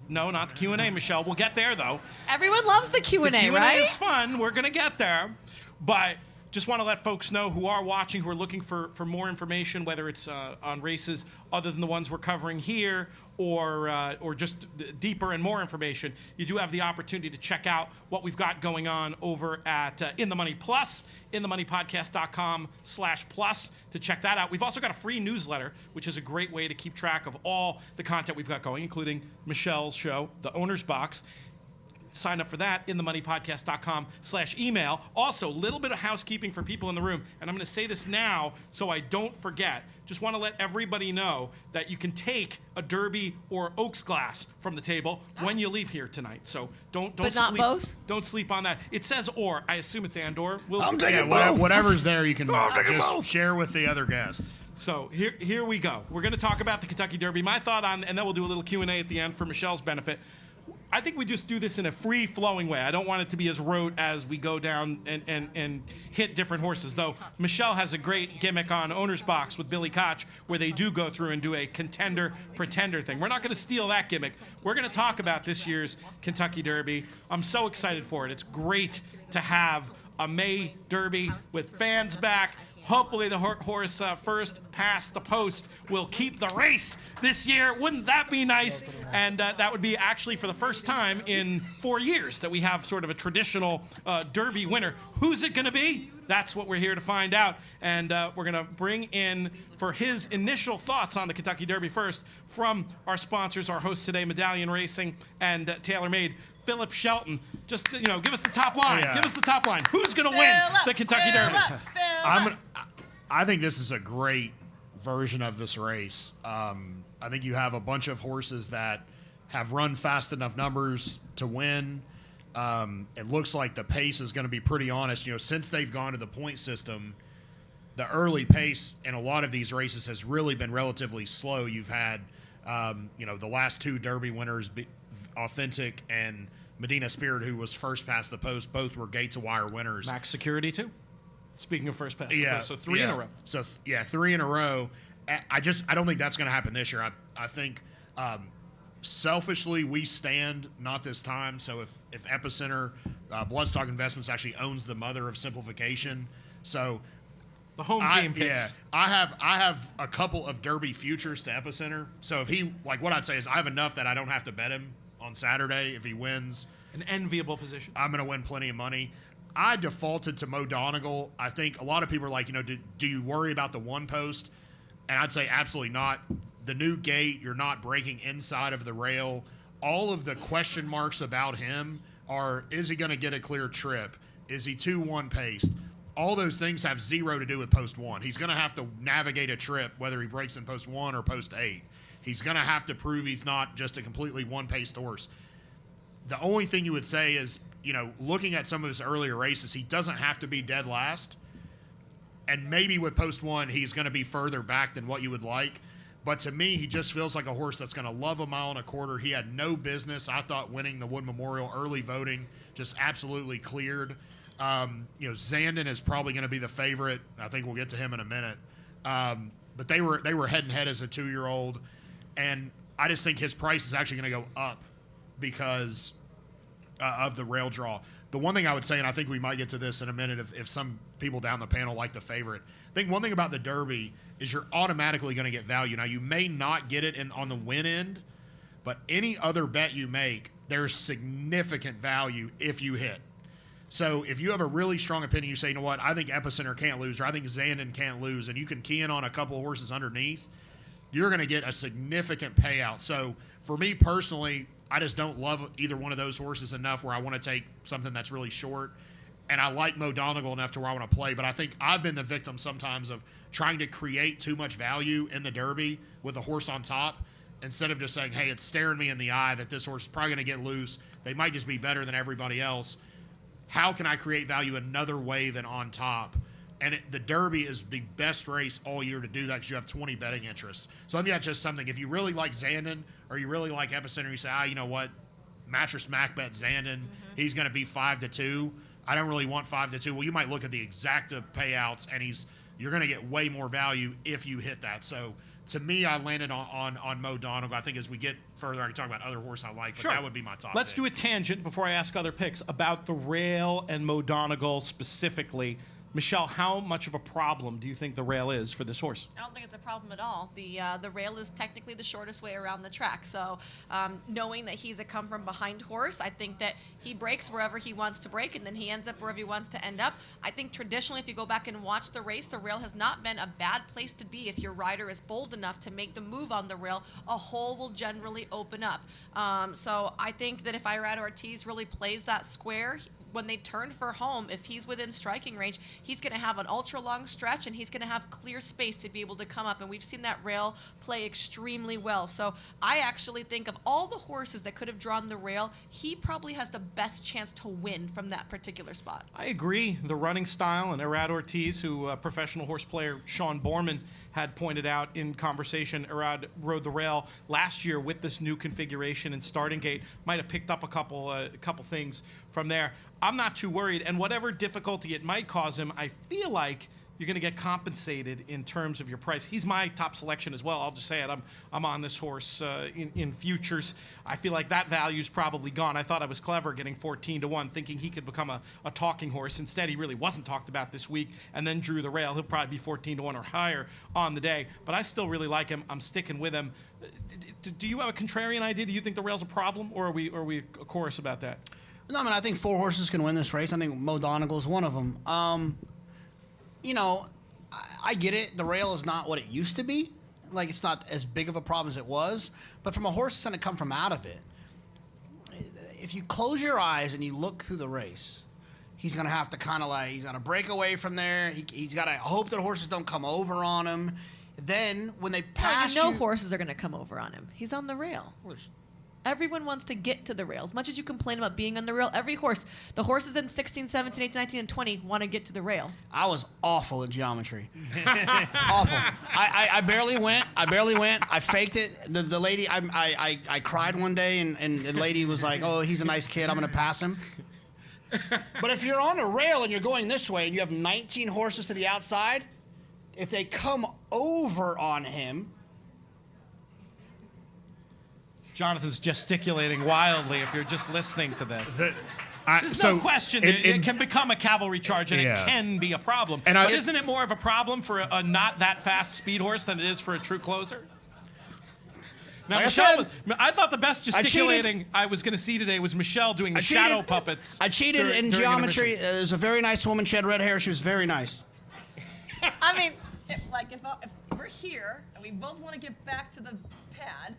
No, not the Q&A, Michelle. We'll get there, though. Everyone loves the Q&A, The Q&A right? is fun. We're going to get there. But just want to let folks know who are watching, who are looking for more information, whether it's on races other than the ones we're covering here, or just deeper and more information, you do have the opportunity to check out what we've got going on over at In the Money Plus, inthemoneypodcast.com/plus to check that out. We've also got a free newsletter, which is a great way to keep track of all the content we've got going, including Michelle's show, The Owner's Box. Sign up for that, inthemoneypodcast.com/email. Also, a little bit of housekeeping for people in the room, and I'm going to say this now so I don't forget. Just want to let everybody know that you can take a Derby or Oaks glass from the table when you leave here tonight. So don't But not sleep. both? Don't sleep on that. It says or. I assume it's and or. I'm taking both. Whatever's there, you can taking just both. share with the other guests. So here we go. We're going to talk about the Kentucky Derby. My thought on, and then we'll do a little Q&A at the end for Michelle's benefit. I think we just do this in a free-flowing way. I don't want it to be as rote as we go down and hit different horses, though Michelle has a great gimmick on Owner's Box with Billy Koch where they do go through and do a contender-pretender thing. We're not going to steal that gimmick. We're going to talk about this year's Kentucky Derby. I'm so excited for it. It's great to have a May Derby with fans back. Hopefully the horse first past the post will keep the race this year. Wouldn't that be nice? And that would be actually for the first time in 4 years that we have sort of a traditional Derby winner. Who's it going to be? That's what we're here to find out. And we're going to bring in, for his initial thoughts on the Kentucky Derby first, from our sponsors, our hosts today, Medallion Racing and TaylorMade, Phillip Shelton. Just, give us the top line. Yeah. Give us the top line. Who's going to win the Kentucky Derby? I think this is a great version of this race. I think you have a bunch of horses that have run fast enough numbers to win. It looks like the pace is going to be pretty honest. Since they've gone to the point system, the early pace in a lot of these races has really been relatively slow. You've had, the last 2 Derby winners, Authentic and Medina Spirit, who was first past the post. Both were Gates of Wire winners. Max Security, too. Speaking of first pass, so 3 in a row. So 3 in a row. I don't think that's going to happen this year. I think selfishly we stand not this time. So if Epicenter, Bloodstock Investments actually owns the mother of simplification, so the home team picks. Yeah, I have a couple of Derby futures to Epicenter. So if he what I'd say is I have enough that I don't have to bet him on Saturday if he wins. An enviable position. I'm going to win plenty of money. I defaulted to Mo Donegal. I think a lot of people are like, do you worry about the one post? And I'd say absolutely not. The new gate, you're not breaking inside of the rail. All of the question marks about him are, is he going to get a clear trip? Is he 2-1 paced? All those things have zero to do with post 1. He's going to have to navigate a trip, whether he breaks in post 1 or post 8. He's going to have to prove he's not just a completely one-paced horse. The only thing you would say is, looking at some of his earlier races, he doesn't have to be dead last. And maybe with post 1, he's going to be further back than what you would like. But to me, he just feels like a horse that's going to love a mile and a quarter. He had no business, I thought, winning the Wood Memorial. Early voting just absolutely cleared. Zandon is probably going to be the favorite. I think we'll get to him in a minute. But they were head and head as a 2-year-old. And I just think his price is actually going to go up because of the rail draw. The one thing I would say, and I think we might get to this in a minute if some people down the panel like the favorite, I think one thing about the Derby is you're automatically going to get value. Now, you may not get it on the win end, but any other bet you make, there's significant value if you hit. So if you have a really strong opinion, you say, I think Epicenter can't lose, or I think Zandon can't lose, and you can key in on a couple of horses underneath, you're going to get a significant payout. So for me personally, I just don't love either one of those horses enough where I want to take something that's really short. And I like Mo Donegal enough to where I want to play, but I think I've been the victim sometimes of trying to create too much value in the Derby with a horse on top instead of just saying, hey, it's staring me in the eye that this horse is probably going to get loose. They might just be better than everybody else. How can I create value another way than on top? And the Derby is the best race all year to do that because you have 20 betting interests. So I think that's just something. If you really like Zandon or you really like Epicenter, you say, you know what, Mattress Mac bet Zandon, he's going to be 5-2. I don't really want 5-2. Well, you might look at the exacta payouts, and you're going to get way more value if you hit that. So to me, I landed on Mo Donegal. I think as we get further, I can talk about other horse I like, but that would be my top Let's pick. do a tangent before I ask other picks about the rail and Mo Donegal specifically. Michelle, how much of a problem do you think the rail is for this horse? I don't think it's a problem at all. The rail is technically the shortest way around the track. So knowing that he's a come-from-behind horse, I think that he breaks wherever he wants to break, and then he ends up wherever he wants to end up. I think traditionally, if you go back and watch the race, the rail has not been a bad place to be. If your rider is bold enough to make the move on the rail, a hole will generally open up. So I think that if Irad Ortiz really plays that square, when they turn for home, if he's within striking range, he's going to have an ultra long stretch and he's going to have clear space to be able to come up. And we've seen that rail play extremely well. So I actually think of all the horses that could have drawn the rail, he probably has the best chance to win from that particular spot. I agree. The running style, and Irad Ortiz, who professional horse player Sean Borman had pointed out in conversation, Irad rode the rail last year with this new configuration and starting gate. Might have picked up a couple things from there. I'm not too worried, and whatever difficulty it might cause him, I feel like you're going to get compensated in terms of your price. He's my top selection as well. I'll just say it. I'm on this horse in futures. I feel like that value's probably gone. I thought I was clever getting 14-1, thinking he could become a talking horse. Instead, he really wasn't talked about this week, and then drew the rail. He'll probably be 14-1 or higher on the day. But I still really like him. I'm sticking with him. Do you have a contrarian idea? Do you think the rail's a problem, or are we a chorus about that? No, I mean, I think 4 horses can win this race. I think Mo Donegal is one of them. You know, I get it. The rail is not what it used to be. Like, it's not as big of a problem as it was. But from a horse that's going to come from out of it, if you close your eyes and you look through the race, he's going to have to kind of like, he's going to break away from there. He's got to hope that horses don't come over on him. Then when they pass Horses are going to come over on him. He's on the rail. Everyone wants to get to the rail. As much as you complain about being on the rail, the horses in 16, 17, 18, 19, and 20 want to get to the rail. I was awful at geometry. Awful. I barely went. I faked it. The lady, I cried one day, and the lady was like, oh, he's a nice kid. I'm going to pass him. But if you're on a rail and you're going this way and you have 19 horses to the outside, if they come over on him, Jonathan's gesticulating wildly if you're just listening to this. There's so no question it can become a cavalry charge, and it can be a problem. But isn't it more of a problem for a not that fast speed horse than it is for a true closer? Now, Like Michelle, I thought the best gesticulating I was going to see today was Michelle doing the shadow puppets. I cheated in geometry. There's a very nice woman. She had red hair. She was very nice. I mean, if we're here and we both want to get back to the pad,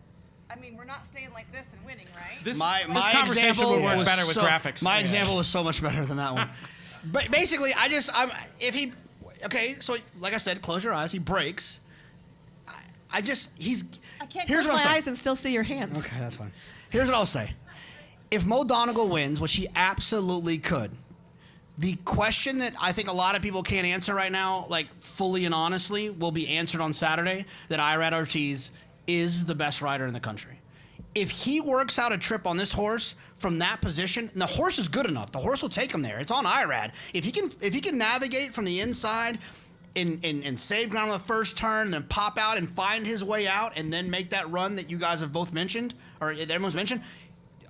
I mean, we're not staying like this and winning, right? This conversation example would work better with graphics. My example was so much better than that one. But basically, so like I said, close your eyes. He breaks. I can't close my eyes and still see your hands. Okay, that's fine. Here's what I'll say. If Mo Donegal wins, which he absolutely could, the question that I think a lot of people can't answer right now, like fully and honestly, will be answered on Saturday, that Irad Ortiz is the best rider in the country. If he works out a trip on this horse from that position, and the horse is good enough, the horse will take him there. It's on Irad. If he can navigate from the inside and save ground on the first turn, and then pop out and find his way out, and then make that run that you guys have both mentioned, or everyone's mentioned,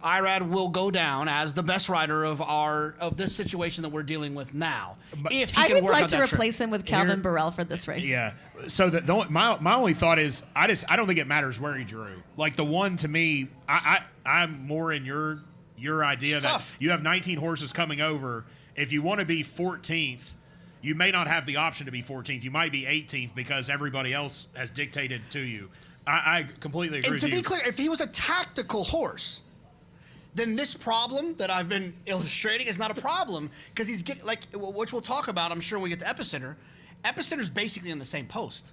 Irad will go down as the best rider of this situation that we're dealing with now. If he I can would work like out to that trip. replace him with Calvin Burrell for this race. Yeah. So my only thought is I don't think it matters where he drew. Like the one to me, I'm more in your idea that you have 19 horses coming over. If you want to be 14th, you may not have the option to be 14th. You might be 18th because everybody else has dictated to you. I completely agree And with to you. be clear, if he was a tactical horse, then this problem that I've been illustrating is not a problem because he's getting, like, which we'll talk about, I'm sure when we get to Epicenter. Epicenter's basically in the same post,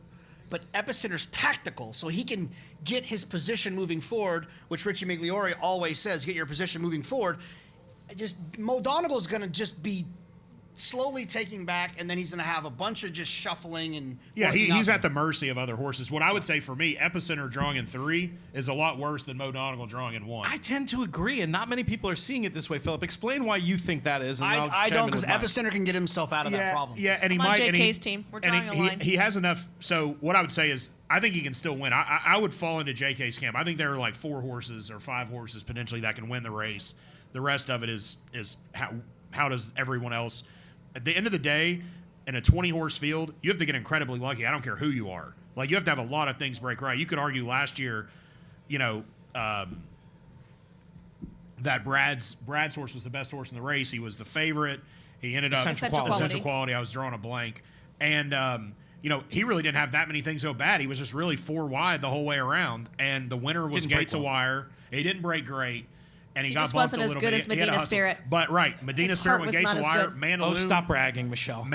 but Epicenter's tactical, so he can get his position moving forward, which Richie Migliore always says, get your position moving forward. Mo Donegal's going to just be slowly taking back, and then he's going to have a bunch of just shuffling and Yeah, working he's out at the mercy of other horses. What I would say for me, Epicenter drawing in 3 is a lot worse than Mo Donegal drawing in 1. I tend to agree, and not many people are seeing it this way, Phillip. Explain why you think that is. And I I'll don't, chime in because with mine. Epicenter can get himself out of that problem. Yeah, and he I'm on might. and he- JK's team. We're and drawing a line. He has enough. So what I would say is, I think he can still win. I would fall into JK's camp. I think there are like 4 horses or 5 horses potentially that can win the race. The rest of it is how does everyone else. At the end of the day, in a 20-horse field, you have to get incredibly lucky. I don't care who you are. Like, you have to have a lot of things break right. You could argue last year, that Brad's horse was the best horse in the race. He was the favorite. He ended up Essential quality. I was drawing a blank. And, he really didn't have that many things go bad. He was just really 4 wide the whole way around. And the winner was Didn't break Gates of well. Wire. He didn't break great. And he got just bumped wasn't a as little good bit. as He had to Medina hustle. Spirit. But, right, Medina His Spirit heart with was Gates not of as Wire. good. Mandaloo. Oh, stop bragging, Michelle.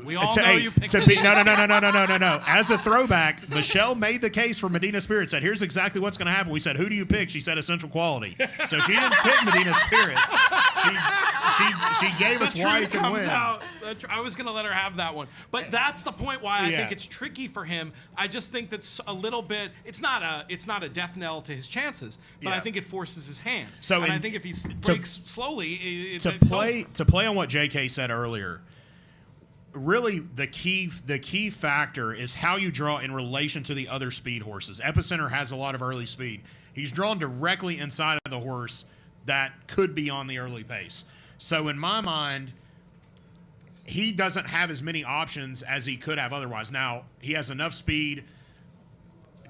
We all know you picked No. As a throwback, Michelle made the case for Medina Spirit. Said, "Here's exactly what's going to happen." We said, "Who do you pick?" She said, "Essential Quality." So she didn't pick Medina Spirit. She gave us The why he truth can comes win. out. I was going to let her have that one. But that's the point why I Yeah. think it's tricky for him. I just think that's a little bit, it's not a death knell to his chances, but Yeah. I think it forces his hand. So and I in- think if he breaks slowly, it's to play on what JK said earlier, really the key factor is how you draw in relation to the other speed horses. Epicenter has a lot of early speed. He's drawn directly inside of the horse that could be on the early pace. So in my mind, he doesn't have as many options as he could have otherwise. Now, he has enough speed.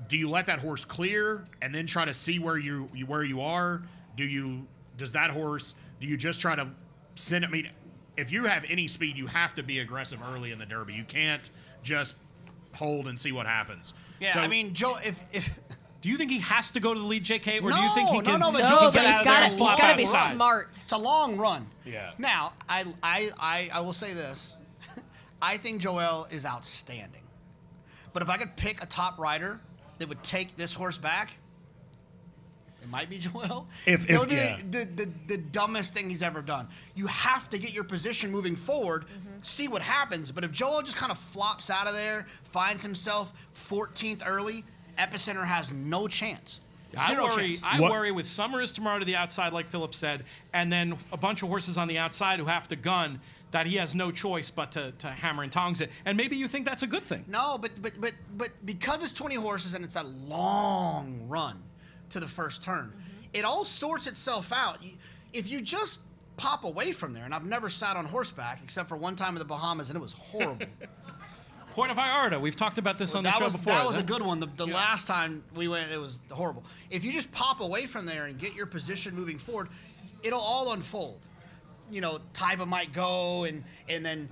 Do you let that horse clear and then try to see where you are? Do you just try to send it? I mean, if you have any speed, you have to be aggressive early in the Derby. You can't just hold and see what happens. Yeah, So, I mean, Joe, if Do you think he has to go to the lead, JK, or No, do you think he no, can? no, but No, Joe's but got he's out got there to. and He's flop got to be outside. smart. it's a long run. Yeah. Now, I will say this. I think Joel is outstanding. But if I could pick a top rider that would take this horse back, it might be Joel. If- That would be yeah. the dumbest thing he's ever done. You have to get your position moving forward, see what happens. But if Joel just kind of flops out of there, finds himself 14th early, Epicenter has no chance. I Zero worry. chance. I What- worry with Summers tomorrow to the outside, like Phillip said, and then a bunch of horses on the outside who have to gun. That he has no choice but to hammer and tongs it. And maybe you think that's a good thing. No, but because it's 20 horses and it's a long run to the first turn, it all sorts itself out. If you just pop away from there, and I've never sat on horseback except for one time in the Bahamas, and it was horrible. Puerto Vallarta. We've talked about this on the that show was before. that was a good one. The last time we went, it was horrible. If you just pop away from there and get your position moving forward, it'll all unfold. Taiba might go, and then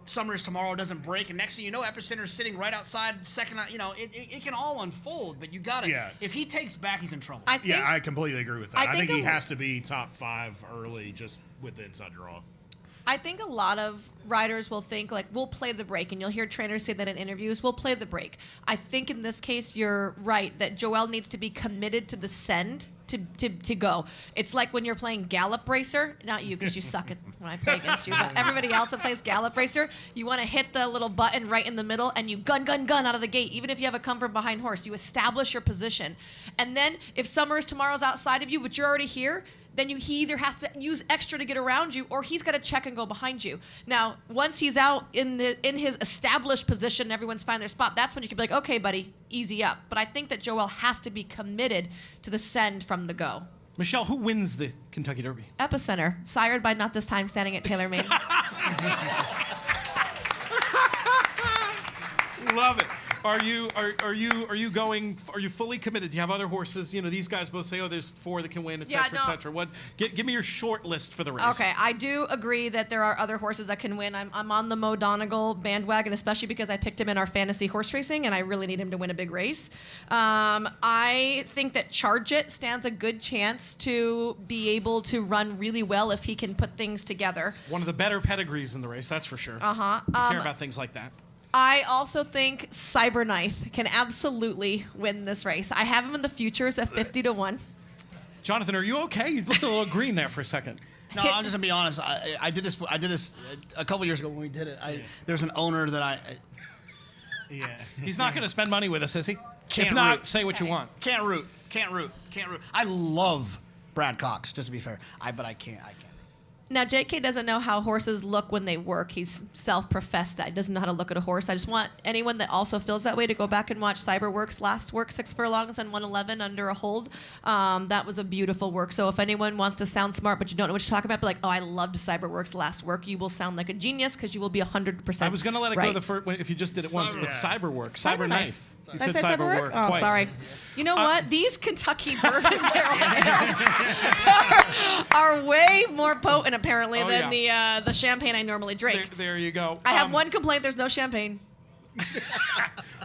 Summers tomorrow doesn't break, and next thing you know, Epicenter's sitting right outside second. It can all unfold, but you gotta. Yeah. If he takes back, he's in trouble. I think, Yeah, I completely agree with that. I I think think he a- has to be top 5 early just with the inside draw. I think a lot of riders will think, like, we'll play the break, and you'll hear trainers say that in interviews, we'll play the break. I think in this case, you're right, that Joel needs to be committed to the send to go. It's like when you're playing Gallop Racer, not you because you suck at when I play against you, but everybody else that plays Gallop Racer, you want to hit the little button right in the middle, and you gun out of the gate. Even if you have a come from behind horse, you establish your position. And then if Summers tomorrow's outside of you, but you're already here, then he either has to use extra to get around you, or he's got to check and go behind you. Now, once he's out in his established position and everyone's finding their spot, that's when you can be like, okay, buddy, easy up. But I think that Joel has to be committed to the send from the go. Michelle, who wins the Kentucky Derby? Epicenter, sired by Not This Time, standing at TaylorMade. Love it. Are you fully committed? Do you have other horses? You know, these guys both say, oh, there's 4 that can win, et cetera, et cetera. What? Give me your short list for the race. Okay, I do agree that there are other horses that can win. I'm on the Mo Donegal bandwagon, especially because I picked him in our fantasy horse racing, and I really need him to win a big race. I think that Charge It stands a good chance to be able to run really well if he can put things together. One of the better pedigrees in the race, that's for sure. Uh-huh. Care about things like that. I also think Cyberknife can absolutely win this race. I have him in the futures at 50-1. Jonathon, are you okay? You looked a little green there for a second. No, I'm just gonna be honest. I did this a couple years ago when we did it. There's an owner that Yeah. He's not going to spend money with us, is he? Can't if not, root. say what you want. Can't root. I love Brad Cox, just to be fair. But I can't. Now, JK doesn't know how horses look when they work. He's self-professed that. He doesn't know how to look at a horse. I just want anyone that also feels that way to go back and watch Cyberworks' last work, 6 furlongs and 111 under a hold. That was a beautiful work. So if anyone wants to sound smart but you don't know what you're talking about, be like, oh, I loved Cyberworks' last work, you will sound like a genius because you will be 100% I was going to let it right. go the first if you just did it once, but Cyberwork, Cyberknife. You Did I said say Cyberwork Oh, twice. sorry. You know what? These Kentucky Bourbon Barrel Ales are way more potent, apparently, than the champagne I normally drink. There you go. I have one complaint. There's no champagne.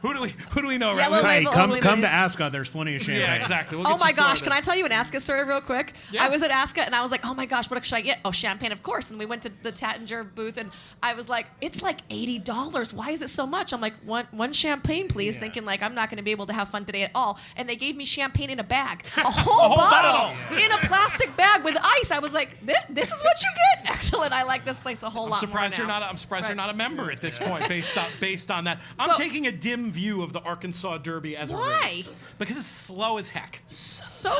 Who do we know? Yellow Right? Hey, label come only, to ladies. Ascot. There's plenty of champagne. Yeah, exactly. We'll Oh get my you gosh, sorted. can I tell you an Ascot story real quick? Yeah. I was at Ascot and I was like, oh my gosh, what should I get? Oh, champagne, of course. And we went to the Tattinger booth and I was like, it's like $80. Why is it so much? I'm like, one champagne, please, thinking like I'm not going to be able to have fun today at all. And they gave me champagne in a bag, a whole bottle in a plastic bag with ice. I was like, this is what you get. Excellent. I like this place a whole lot more now. I'm surprised Right. you're not a member at this point, based on that. I'm taking a dim view of the Arkansas Derby as a race because it's slow as heck. So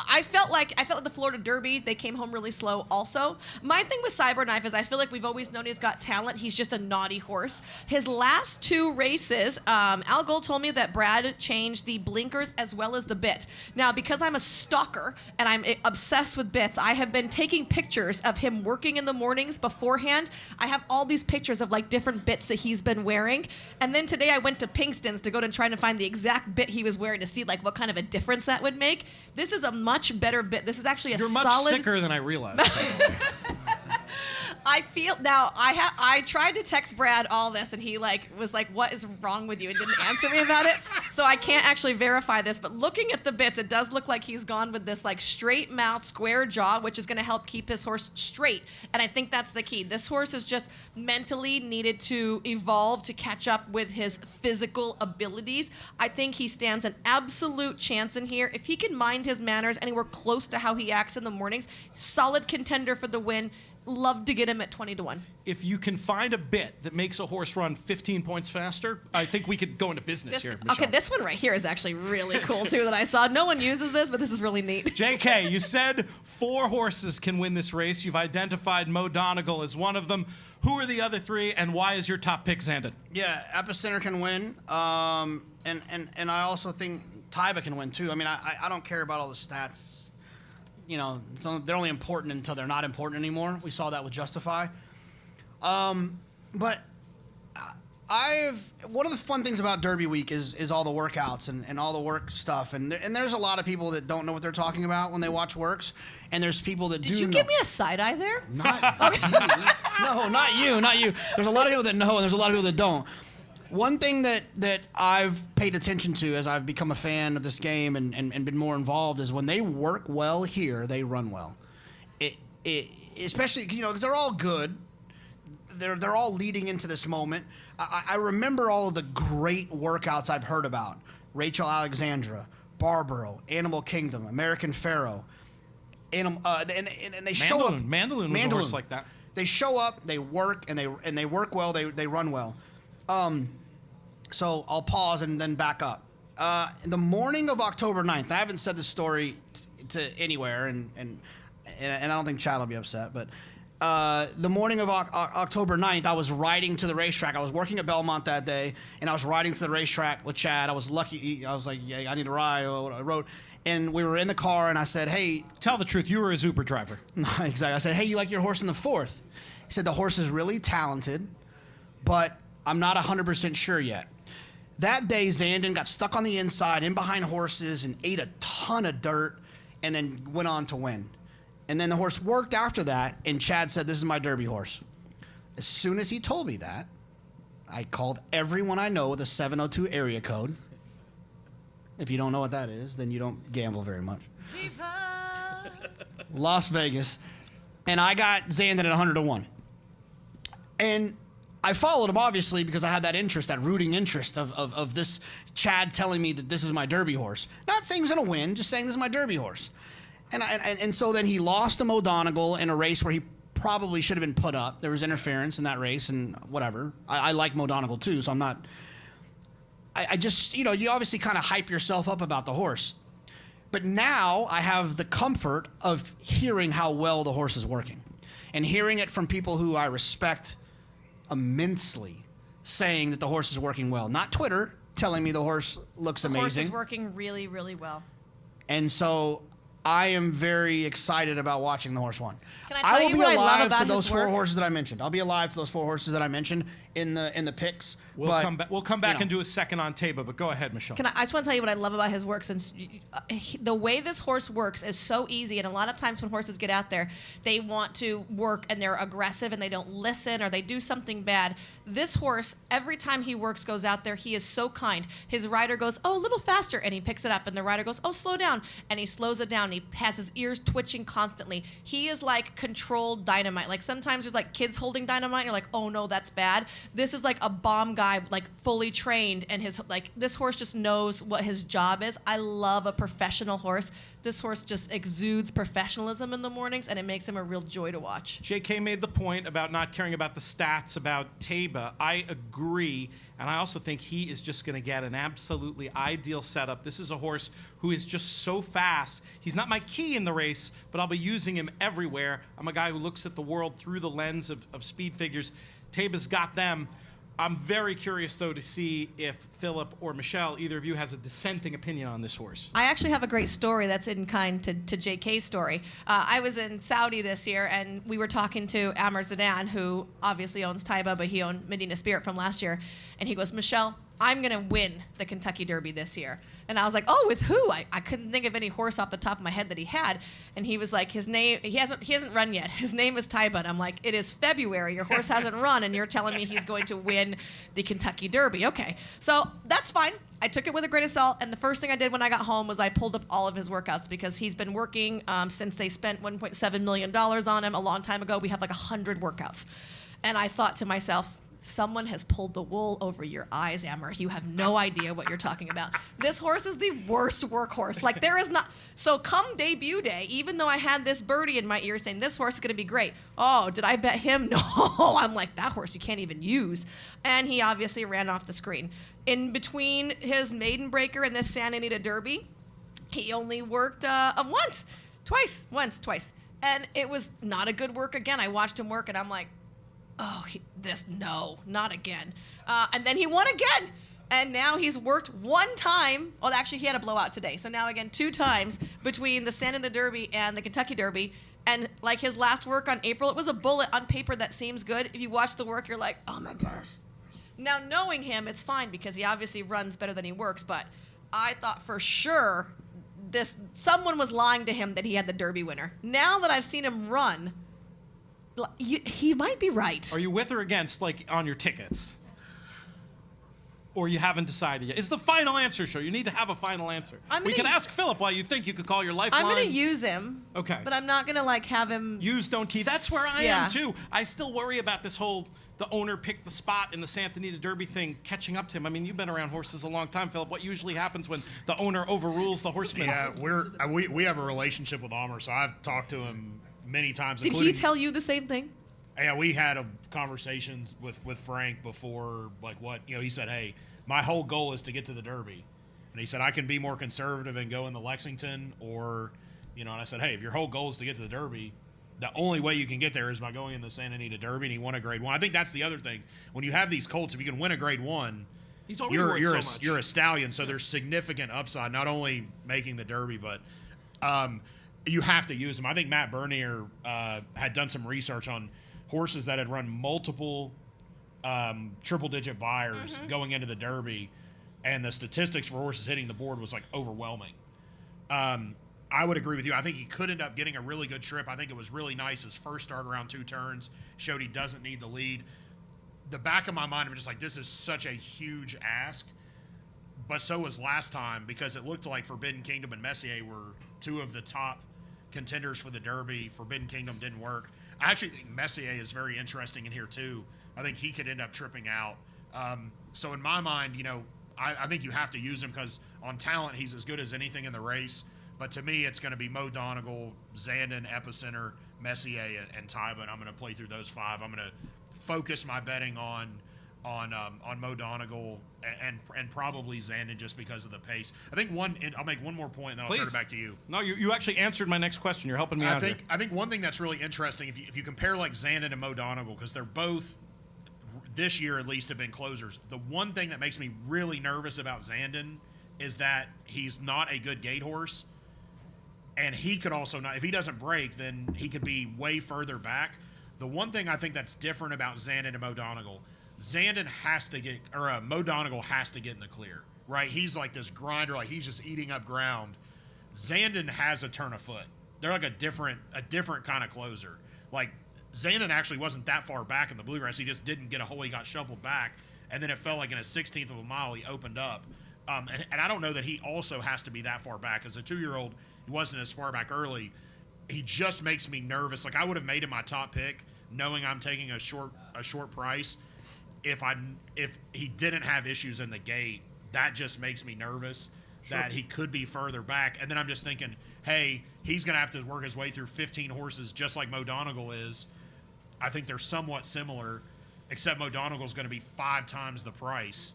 I felt like the Florida Derby, they came home really slow also. My thing with Cyberknife is I feel like we've always known he's got talent. He's just a naughty horse. His last 2 races, Al Gold told me that Brad changed the blinkers as well as the bit. Now, because I'm a stalker and I'm obsessed with bits, I have been taking pictures of him working in the mornings beforehand. I have all these pictures of like different bits that he's been wearing. And then today I went to Pinkston's to go and try to find the exact bit he was wearing to see like what kind of a difference that would make. This is a much better bit. This is actually You're solid. much sicker than I realized. I feel now. I tried to text Brad all this, and he was like, "What is wrong with you?" and didn't answer me about it. So I can't actually verify this. But looking at the bits, it does look like he's gone with this like straight mouth, square jaw, which is going to help keep his horse straight. And I think that's the key. This horse is just mentally needed to evolve to catch up with his physical abilities. I think he stands an absolute chance in here if he can mind his manners anywhere close to how he acts in the mornings. Solid contender for the win. Love to get him at 20-1. If you can find a bit that makes a horse run 15 points faster, I think we could go into business here, Michelle. Okay, this one right here is actually really cool, too, that I saw. No one uses this, but this is really neat. JK, you said 4 horses can win this race. You've identified Mo Donegal as one of them. Who are the other 3, and why is your top pick Zandon? Yeah, Epicenter can win, and I also think Tyba can win too. I mean, I don't care about all the stats. You know, they're only important until they're not important anymore. We saw that with Justify. But one of the fun things about Derby Week is all the workouts and all the work stuff. And there's a lot of people that don't know what they're talking about when they watch works. And there's people that do know. Did you give me a side eye there? No, not you. There's a lot of people that know, and there's a lot of people that don't. One thing that I've paid attention to as I've become a fan of this game and been more involved is when they work well here, they run well. Especially, you know, because they're all good. They're all leading into this moment. I remember all of the great workouts I've heard about. Rachel Alexandra, Barbaro, Animal Kingdom, American Pharaoh. And they show up. Mandaloon was a horse like that. They show up, they work, and they work well, they run well. So I'll pause and then back up. The morning of October 9th, I haven't said this story to anywhere, and I don't think Chad will be upset, but the morning of October 9th, I was riding to the racetrack. I was working at Belmont that day, and I was riding to the racetrack with Chad. I was lucky. I was like, yeah, I need a ride. I rode. And we were in the car, and I said, hey. Tell the truth, you were his Uber driver. Exactly. I said, hey, you like your horse in the 4th? He said, the horse is really talented, but I'm not 100% sure yet. That day, Zandon got stuck on the inside, in behind horses, and ate a ton of dirt, and then went on to win. And then the horse worked after that, and Chad said, "This is my Derby horse." As soon as he told me that, I called everyone I know with a 702 area code. If you don't know what that is, then you don't gamble very much. Viva! Las Vegas. And I got Zandon at 100 to 1. And I followed him, obviously, because I had that interest, that rooting interest of this Chad telling me that this is my Derby horse. Not saying he's going to win, just saying this is my Derby horse. And so then he lost to O'Donegal in a race where he probably should have been put up. There was interference in that race and whatever. I like O'Donegal too, so I'm not... I just, you obviously kind of hype yourself up about the horse. But now I have the comfort of hearing how well the horse is working. And hearing it from people who I respect immensely saying that the horse is working well. Not Twitter telling me the horse looks amazing. The horse is working really, really well. And so I am very excited about watching the horse run. Can I tell you what I love will be alive about to those his four work? horses that I mentioned. I'll be alive to those four horses that I mentioned in the picks. We'll come back and do a second on Taba, but go ahead, Michelle. I just want to tell you what I love about his work, since the way this horse works is so easy. And a lot of times when horses get out there, they want to work and they're aggressive and they don't listen or they do something bad. This horse, every time he works, goes out there, he is so kind. His rider goes, "Oh, a little faster," and he picks it up. And the rider goes, "Oh, slow down," and he slows it down. He has his ears twitching constantly. He is like controlled dynamite. Like sometimes there's like kids holding dynamite and you're like, "Oh no, that's bad." This is like a bomb guy, like fully trained, and this horse just knows what his job is. I love a professional horse. This horse just exudes professionalism in the mornings, and it makes him a real joy to watch. JK made the point about not caring about the stats about Taba. I agree, and I also think he is just going to get an absolutely ideal setup. This is a horse who is just so fast. He's not my key in the race, but I'll be using him everywhere. I'm a guy who looks at the world through the lens of speed figures. Taba's got them. I'm very curious, though, to see if Phillip or Michelle, either of you, has a dissenting opinion on this horse. I actually have a great story that's in kind to JK's story. I was in Saudi this year, and we were talking to Amr Zidan, who obviously owns Taiba, but he owned Medina Spirit from last year. And he goes, "Michelle, I'm going to win the Kentucky Derby this year." And I was like, "Oh, with who?" I couldn't think of any horse off the top of my head that he had. And he was like, his name, he hasn't run yet. His name is Taiba. And I'm like, "It is February. Your horse hasn't run, and you're telling me he's going to win the Kentucky Derby." Okay, so that's fine. I took it with a grain of salt, and the first thing I did when I got home was I pulled up all of his workouts, because he's been working since they spent $1.7 million on him a long time ago. We have like 100 workouts. And I thought to myself, someone has pulled the wool over your eyes, Amr. You have no idea what you're talking about. This horse is the worst workhorse. Like, there is not. So come debut day, even though I had this birdie in my ear saying this horse is going to be great. Oh, did I bet him? No. I'm like, that horse you can't even use. And he obviously ran off the screen. In between his maiden breaker and this Santa Anita Derby, he only worked twice. And it was not a good work again. I watched him work, and I'm like, "Oh, no, not again." And then he won again. And now he's worked one time. Well, actually, he had a blowout today. So now, again, 2 times between the Santa Anita Derby and the Kentucky Derby. And like his last work on April, it was a bullet on paper that seems good. If you watch the work, you're like, "Oh, my gosh." Now, knowing him, it's fine, because he obviously runs better than he works. But I thought for sure someone was lying to him that he had the Derby winner. Now that I've seen him run, he might be right. Are you with or against, like, on your tickets? Or you haven't decided yet? It's the final answer show. You need to have a final answer. We can ask Phillip why you think you could call your lifeline. I'm going to use him. Okay. But I'm not going to, like, have him... Use, don't key. That's where I am, too. I still worry about this whole, the owner picked the spot in the Santa Anita Derby thing catching up to him. I mean, you've been around horses a long time, Phillip. What usually happens when the owner overrules the horseman? Yeah, we have a relationship with Amr, so I've talked to him many times. Did he tell you the same thing? Yeah, we had conversations with Frank before, like, what, he said, "Hey, my whole goal is to get to the Derby." And he said, "I can be more conservative and go in the Lexington, or, and I said, "Hey, if your whole goal is to get to the Derby, the only way you can get there is by going in the Santa Anita Derby." And he won a grade 1. I think that's the other thing. When you have these colts, if you can win a grade 1, he's already worth so much. You're a stallion, so there's significant upside, not only making the Derby, but you have to use them. I think Matt Bernier had done some research on horses that had run multiple triple-digit buyers going into the Derby. and the statistics for horses hitting the board was like overwhelming. I would agree with you. I think he could end up getting a really good trip. I think it was really nice. His first start around 2 turns showed he doesn't need the lead. The back of my mind, I'm just like, this is such a huge ask. But so was last time, because it looked like Forbidden Kingdom and Messier were 2 of the top contenders for the Derby. Forbidden Kingdom didn't work. I actually think Messier is very interesting in here too. I think he could end up tripping out. So in my mind, I think you have to use him because on talent, he's as good as anything in the race. But to me, it's going to be Mo Donegal, Zandon, Epicenter, Messier, and Taiba, and I'm going to play through those 5. I'm going to focus my betting on Mo Donegal and probably Zandon just because of the pace. I think I'll make one more point, and then I'll turn it back to you. No, you actually answered my next question. You're helping me out here. I think one thing that's really interesting, if you compare like Zandon and Mo Donegal, because they're both this year at least have been closers. The one thing that makes me really nervous about Zandon is that he's not a good gate horse. And he could also not, if he doesn't break, then he could be way further back. The one thing I think that's different about Zandon and Mo Donegal, Zandon has to get, or Mo Donegal has to get in the clear, right? He's like this grinder, like he's just eating up ground. Zandon has a turn of foot. They're like a different kind of closer. Like Zandon actually wasn't that far back in the bluegrass. He just didn't get a hole. He got shuffled back, and then it felt like in a 16th of a mile he opened up. And I don't know that he also has to be that far back. As a 2-year-old, he wasn't as far back early. He just makes me nervous. Like I would have made him my top pick, knowing I'm taking a short price. If he didn't have issues in the gate, that just makes me nervous that he could be further back. And then I'm just thinking, hey, he's going to have to work his way through 15 horses just like Mo Donegal is. I think they're somewhat similar, except Mo Donegal's going to be 5 times the price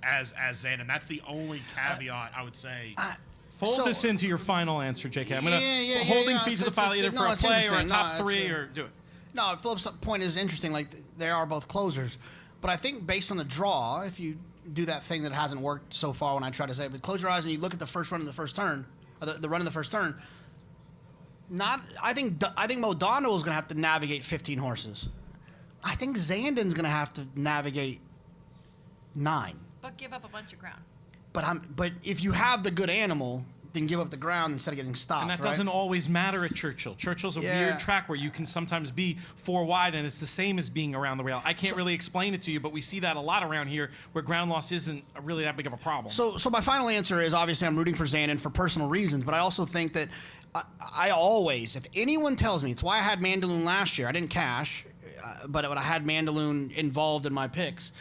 as Zandon. That's the only caveat I would say. Fold this into your final answer, JK. I'm going to holding fees of the file either for a play or a top 3 or do it. No, Phillip's point is interesting. Like they are both closers, but I think based on the draw, if you do that thing that hasn't worked so far when I try to say, but close your eyes and you look at the first run of the first turn, or the run of the first turn. I think Mo Donegal is going to have to navigate 15 horses. I think Zandon's going to have to navigate 9. But give up a bunch of ground. But if you have the good animal, then give up the ground instead of getting stopped. And that doesn't always matter at Churchill. Churchill's a weird track where you can sometimes be 4 wide, and it's the same as being around the rail. I can't really explain it to you, but we see that a lot around here where ground loss isn't really that big of a problem. So my final answer is obviously I'm rooting for Zandon for personal reasons, but I also think that I always, if anyone tells me, it's why I had Mandaloon last year. I didn't cash, but I had Mandaloon involved in my picks.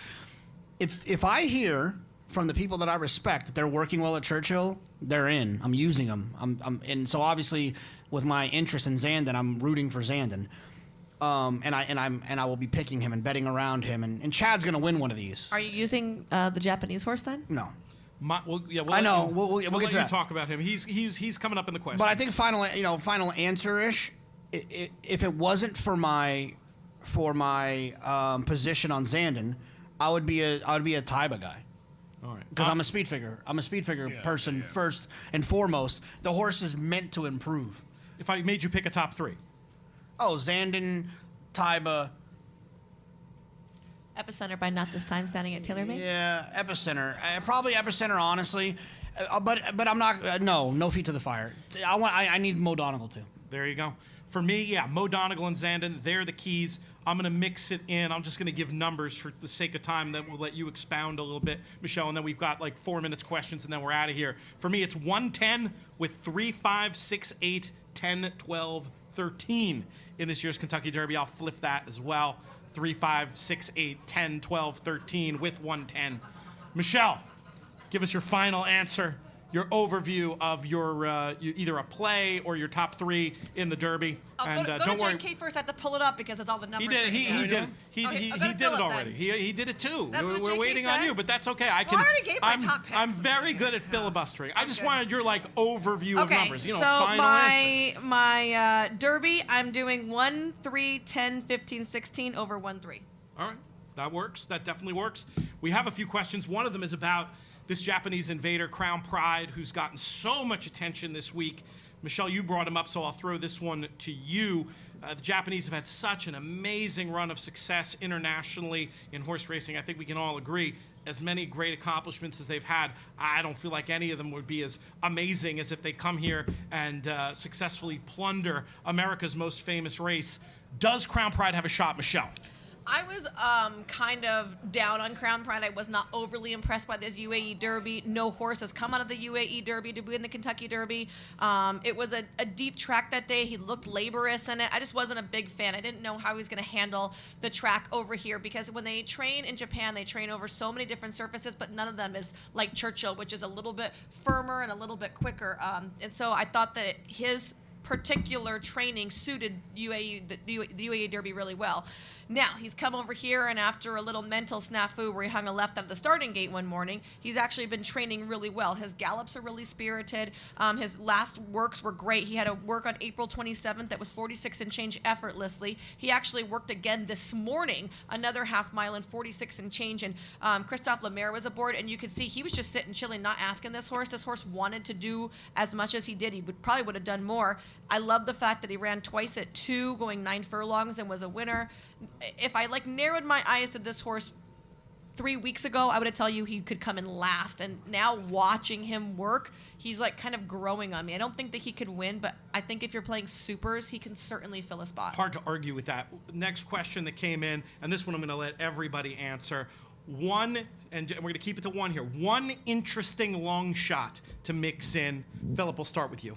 If I hear from the people that I respect that they're working well at Churchill, they're in. I'm using them. And so obviously with my interest in Zandon, I'm rooting for Zandon. And I will be picking him and betting around him. And Chad's going to win one of these. Are you using the Japanese horse then? No. I know. We'll get to that. Talk about him. He's coming up in the question. But I think final answer-ish. If it wasn't for my position on Zandon, I would be a Taiba guy. All right. Because I'm a speed figure. person first and foremost. The horse is meant to improve. If I made you pick a top 3. Oh, Zandon, Taiba. Epicenter by Not This Time standing at TaylorMade? Yeah, Epicenter. Probably Epicenter, honestly. But I'm not. No feet to the fire. I need Mo Donegal too. There you go. For me, Mo Donegal and Zandon, they're the keys. I'm going to mix it in. I'm just going to give numbers for the sake of time. Then we'll let you expound a little bit, Michelle. And then we've got like 4 minutes questions, and then we're out of here. For me, it's 110 with 3, 5, 6, 8, 10, 12, 13 in this year's Kentucky Derby. I'll flip that as well. 3, 5, 6, 8, 10, 12, 13 with 110. Michelle, give us your final answer, your overview of your either a play or your top 3 in the Derby. Go to JK first. I have to pull it up because it's all the numbers. He did it already. He did it too. We're waiting on you, but that's okay. I already gave my top picks. I'm very good at filibustering. I just wanted your overview of numbers. So final answer. my Derby, I'm doing 1, 3, 10, 15, 16 over 1, 3. All right, that works. That definitely works. We have a few questions. One of them is about this Japanese invader, Crown Pride, who's gotten so much attention this week. Michelle, you brought him up, so I'll throw this one to you. The Japanese have had such an amazing run of success internationally in horse racing. I think we can all agree. as many great accomplishments as they've had, I don't feel like any of them would be as amazing as if they come here and successfully plunder America's most famous race. Does Crown Pride have a shot, Michelle? I was kind of down on Crown Pride. I was not overly impressed by this UAE Derby. No horse has come out of the UAE Derby to win the Kentucky Derby. It was a deep track that day. He looked laborious in it. I just wasn't a big fan. I didn't know how he was going to handle the track over here, because when they train in Japan, they train over so many different surfaces, but none of them is like Churchill, which is a little bit firmer and a little bit quicker. And so I thought that his particular training suited the UAE Derby really well. Now, he's come over here, and after a little mental snafu where he hung a left out of the starting gate one morning, he's actually been training really well. His gallops are really spirited. His last works were great. He had a work on April 27th that was 46 and change effortlessly. He actually worked again this morning, another half mile in 46 and change, and Christophe Lemaire was aboard, and you could see he was just sitting chilling, not asking this horse. This horse wanted to do as much as he did. He probably would have done more. I love the fact that he ran twice at 2, going 9 furlongs, and was a winner. If I narrowed my eyes to this horse 3 weeks ago, I would have tell you he could come in last. And now watching him work, he's kind of growing on me. I don't think that he could win, but I think if you're playing supers, he can certainly fill a spot. Hard to argue with that. Next question that came in, and this one I'm going to let everybody answer. One, and we're going to keep it to one here. One interesting long shot to mix in. Phillip, we'll start with you.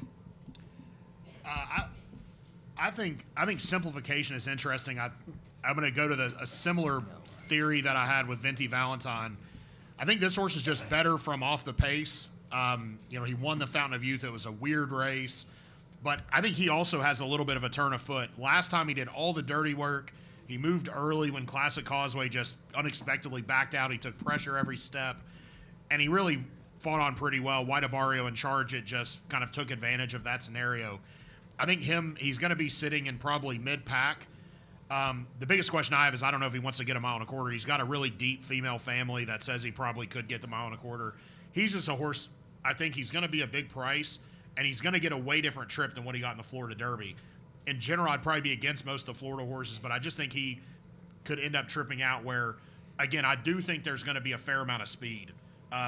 I think simplification is interesting. I'm going to go to a similar theory that I had with Venti Valentine. I think this horse is just better from off the pace. He won the Fountain of Youth. It was a weird race, but I think he also has a little bit of a turn of foot. Last time he did all the dirty work. He moved early when Classic Causeway just unexpectedly backed out. He took pressure every step, and he really fought on pretty well. White Abario and Charge It just kind of took advantage of that scenario. I think he's going to be sitting in probably mid-pack. The biggest question I have is I don't know if he wants to get a 1.25 miles. He's got a really deep female family that says he probably could get the 1.25 miles. He's just a horse, I think he's going to be a big price, and he's going to get a way different trip than what he got in the Florida Derby. In general, I'd probably be against most of the Florida horses, but I just think he could end up tripping out where, again, I do think there's going to be a fair amount of speed.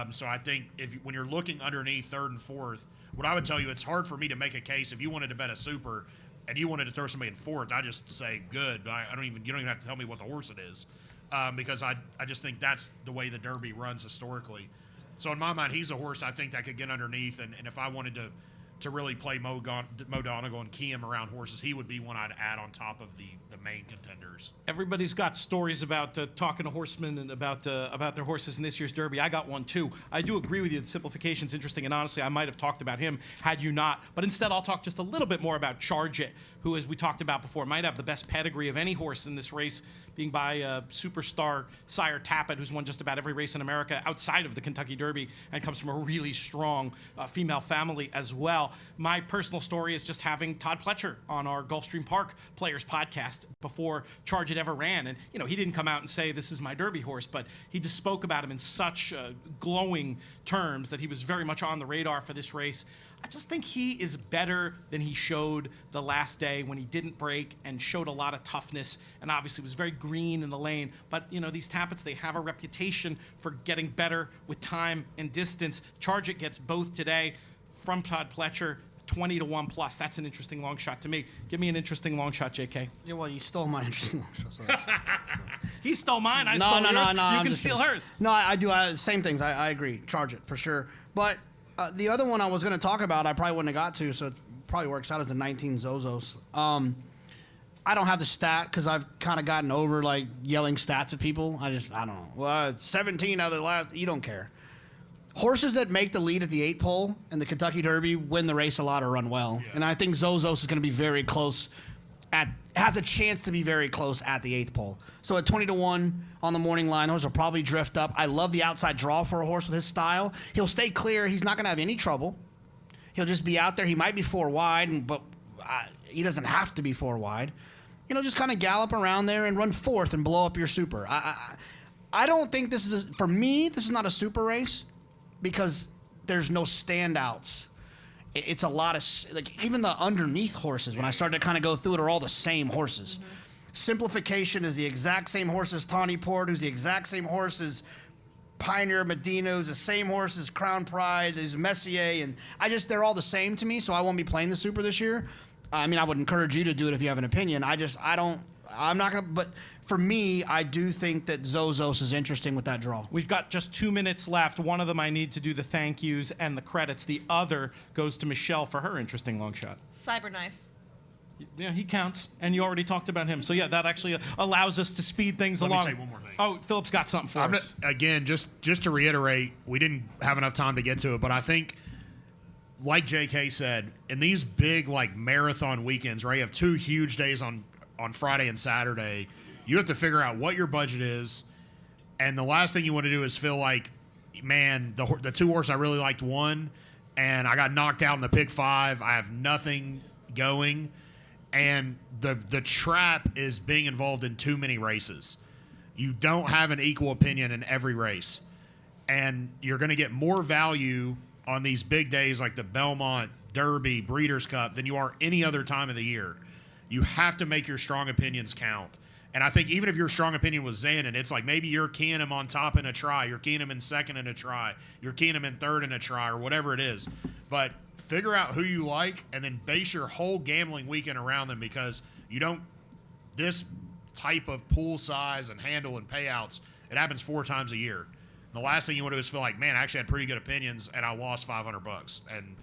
So I think when you're looking underneath 3rd and 4th, what I would tell you, it's hard for me to make a case if you wanted to bet a super and you wanted to throw somebody in 4th. I just say good. You don't even have to tell me what the horse it is, because I just think that's the way the Derby runs historically. So in my mind, he's a horse I think that could get underneath, and if I wanted to really play Mo Donegal and key him around horses, he would be one I'd add on top of the main contenders. Everybody's got stories about talking to horsemen and about their horses in this year's Derby. I got one too. I do agree with you that simplification's interesting, and honestly, I might have talked about him had you not. But instead, I'll talk just a little bit more about Charge It, who, as we talked about before, might have the best pedigree of any horse in this race, being by superstar Sire Tappet, who's won just about every race in America outside of the Kentucky Derby and comes from a really strong female family as well. My personal story is just having Todd Pletcher on our Gulfstream Park Players podcast before Charge It ever ran. And, he didn't come out and say, this is my Derby horse, but he just spoke about him in such glowing terms that he was very much on the radar for this race. I just think he is better than he showed the last day when he didn't break and showed a lot of toughness and obviously was very green in the lane. But, these Tappets, they have a reputation for getting better with time and distance. Charge It gets both today from Todd Pletcher, 20-1 plus. That's an interesting long shot to me. Give me an interesting long shot, JK. Yeah, well, you stole my interesting long shot. So He stole mine. I stole yours. You can steal hers. No, I do. Same things. I agree. Charge It for sure. But the other one I was going to talk about, I probably wouldn't have got to, so it probably works out as the 19 Zozos. I don't have the stat because I've kind of gotten over yelling stats at people. I don't know. Well, 17 out of the last. You don't care. Horses that make the lead at the 8 pole in the Kentucky Derby win the race a lot or run well. Yeah. And I think Zozos is going to be very close has a chance to be very close at the 8th pole. So at 20-1 on the morning line, horse will probably drift up. I love the outside draw for a horse with his style. He'll stay clear. He's not going to have any trouble. He'll just be out there. He might be 4 wide, but he doesn't have to be 4 wide. Just kind of gallop around there and run 4th and blow up your super. I don't think this is, for me, this is not a super race because there's no standouts. It's a lot of, even the underneath horses, when I started to kind of go through it, are all the same horses. Mm-hmm. Simplification is the exact same horse as Tawny Port, who's the exact same horse as Pioneer Medina, who's the same horse as Crown Pride. There's Messier, and they're all the same to me, so I won't be playing the Super this year. I mean, I would encourage you to do it if you have an opinion. I'm not going to, but for me, I do think that Zozos is interesting with that draw. We've got just 2 minutes left. One of them I need to do the thank yous and the credits. The other goes to Michelle for her interesting long shot. Cyberknife. Yeah, he counts, and you already talked about him. So, yeah, that actually allows us to speed things along. Let me say one more thing. Oh, Phillip's got something for us. Again, just to reiterate, we didn't have enough time to get to it, but I think, like JK said, in these big, like, marathon weekends, right, you have 2 huge days on Friday and Saturday, you have to figure out what your budget is, and the last thing you want to do is feel like, man, the 2 horses I really liked won, and I got knocked out in the pick 5. I have nothing going. And the trap is being involved in too many races. You don't have an equal opinion in every race. And you're going to get more value on these big days like the Belmont, Derby, Breeders' Cup than you are any other time of the year. You have to make your strong opinions count. And I think even if your strong opinion was Zandon, it's like maybe you're keying him on top in a try, you're keying him in second in a try, you're keying him in third in a try, or whatever it is. But figure out who you like and then base your whole gambling weekend around them, because this type of pool size and handle and payouts, it happens 4 times a year. The last thing you want to do is feel like, man, I actually had pretty good opinions and I lost $500. And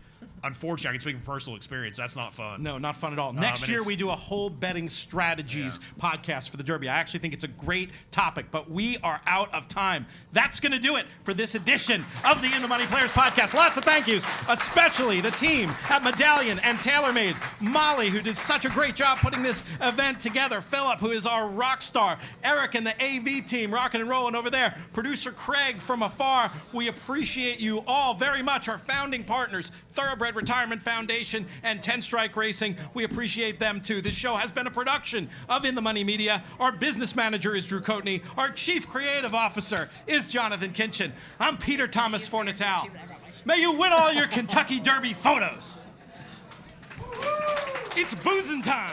unfortunately, I can speak from personal experience. That's not fun. No, not fun at all. Next year, we do a whole betting strategies podcast for the Derby. I actually think it's a great topic, but we are out of time. That's going to do it for this edition of the In the Money Players podcast. Lots of thank yous, especially the team at Medallion and TaylorMade. Molly, who did such a great job putting this event together. Phillip, who is our rock star. Eric and the AV team, rocking and rolling over there. Producer Craig from afar. We appreciate you all very much. Our founding partners, Thoroughbred Retirement Foundation and 10 Strike Racing. We appreciate them too. This show has been a production of In the Money Media. Our business manager is Drew Coatney. Our chief creative officer is Jonathon Kinchen. I'm Peter Thomas Fornatale. May you win all your Kentucky Derby photos. It's boozing time.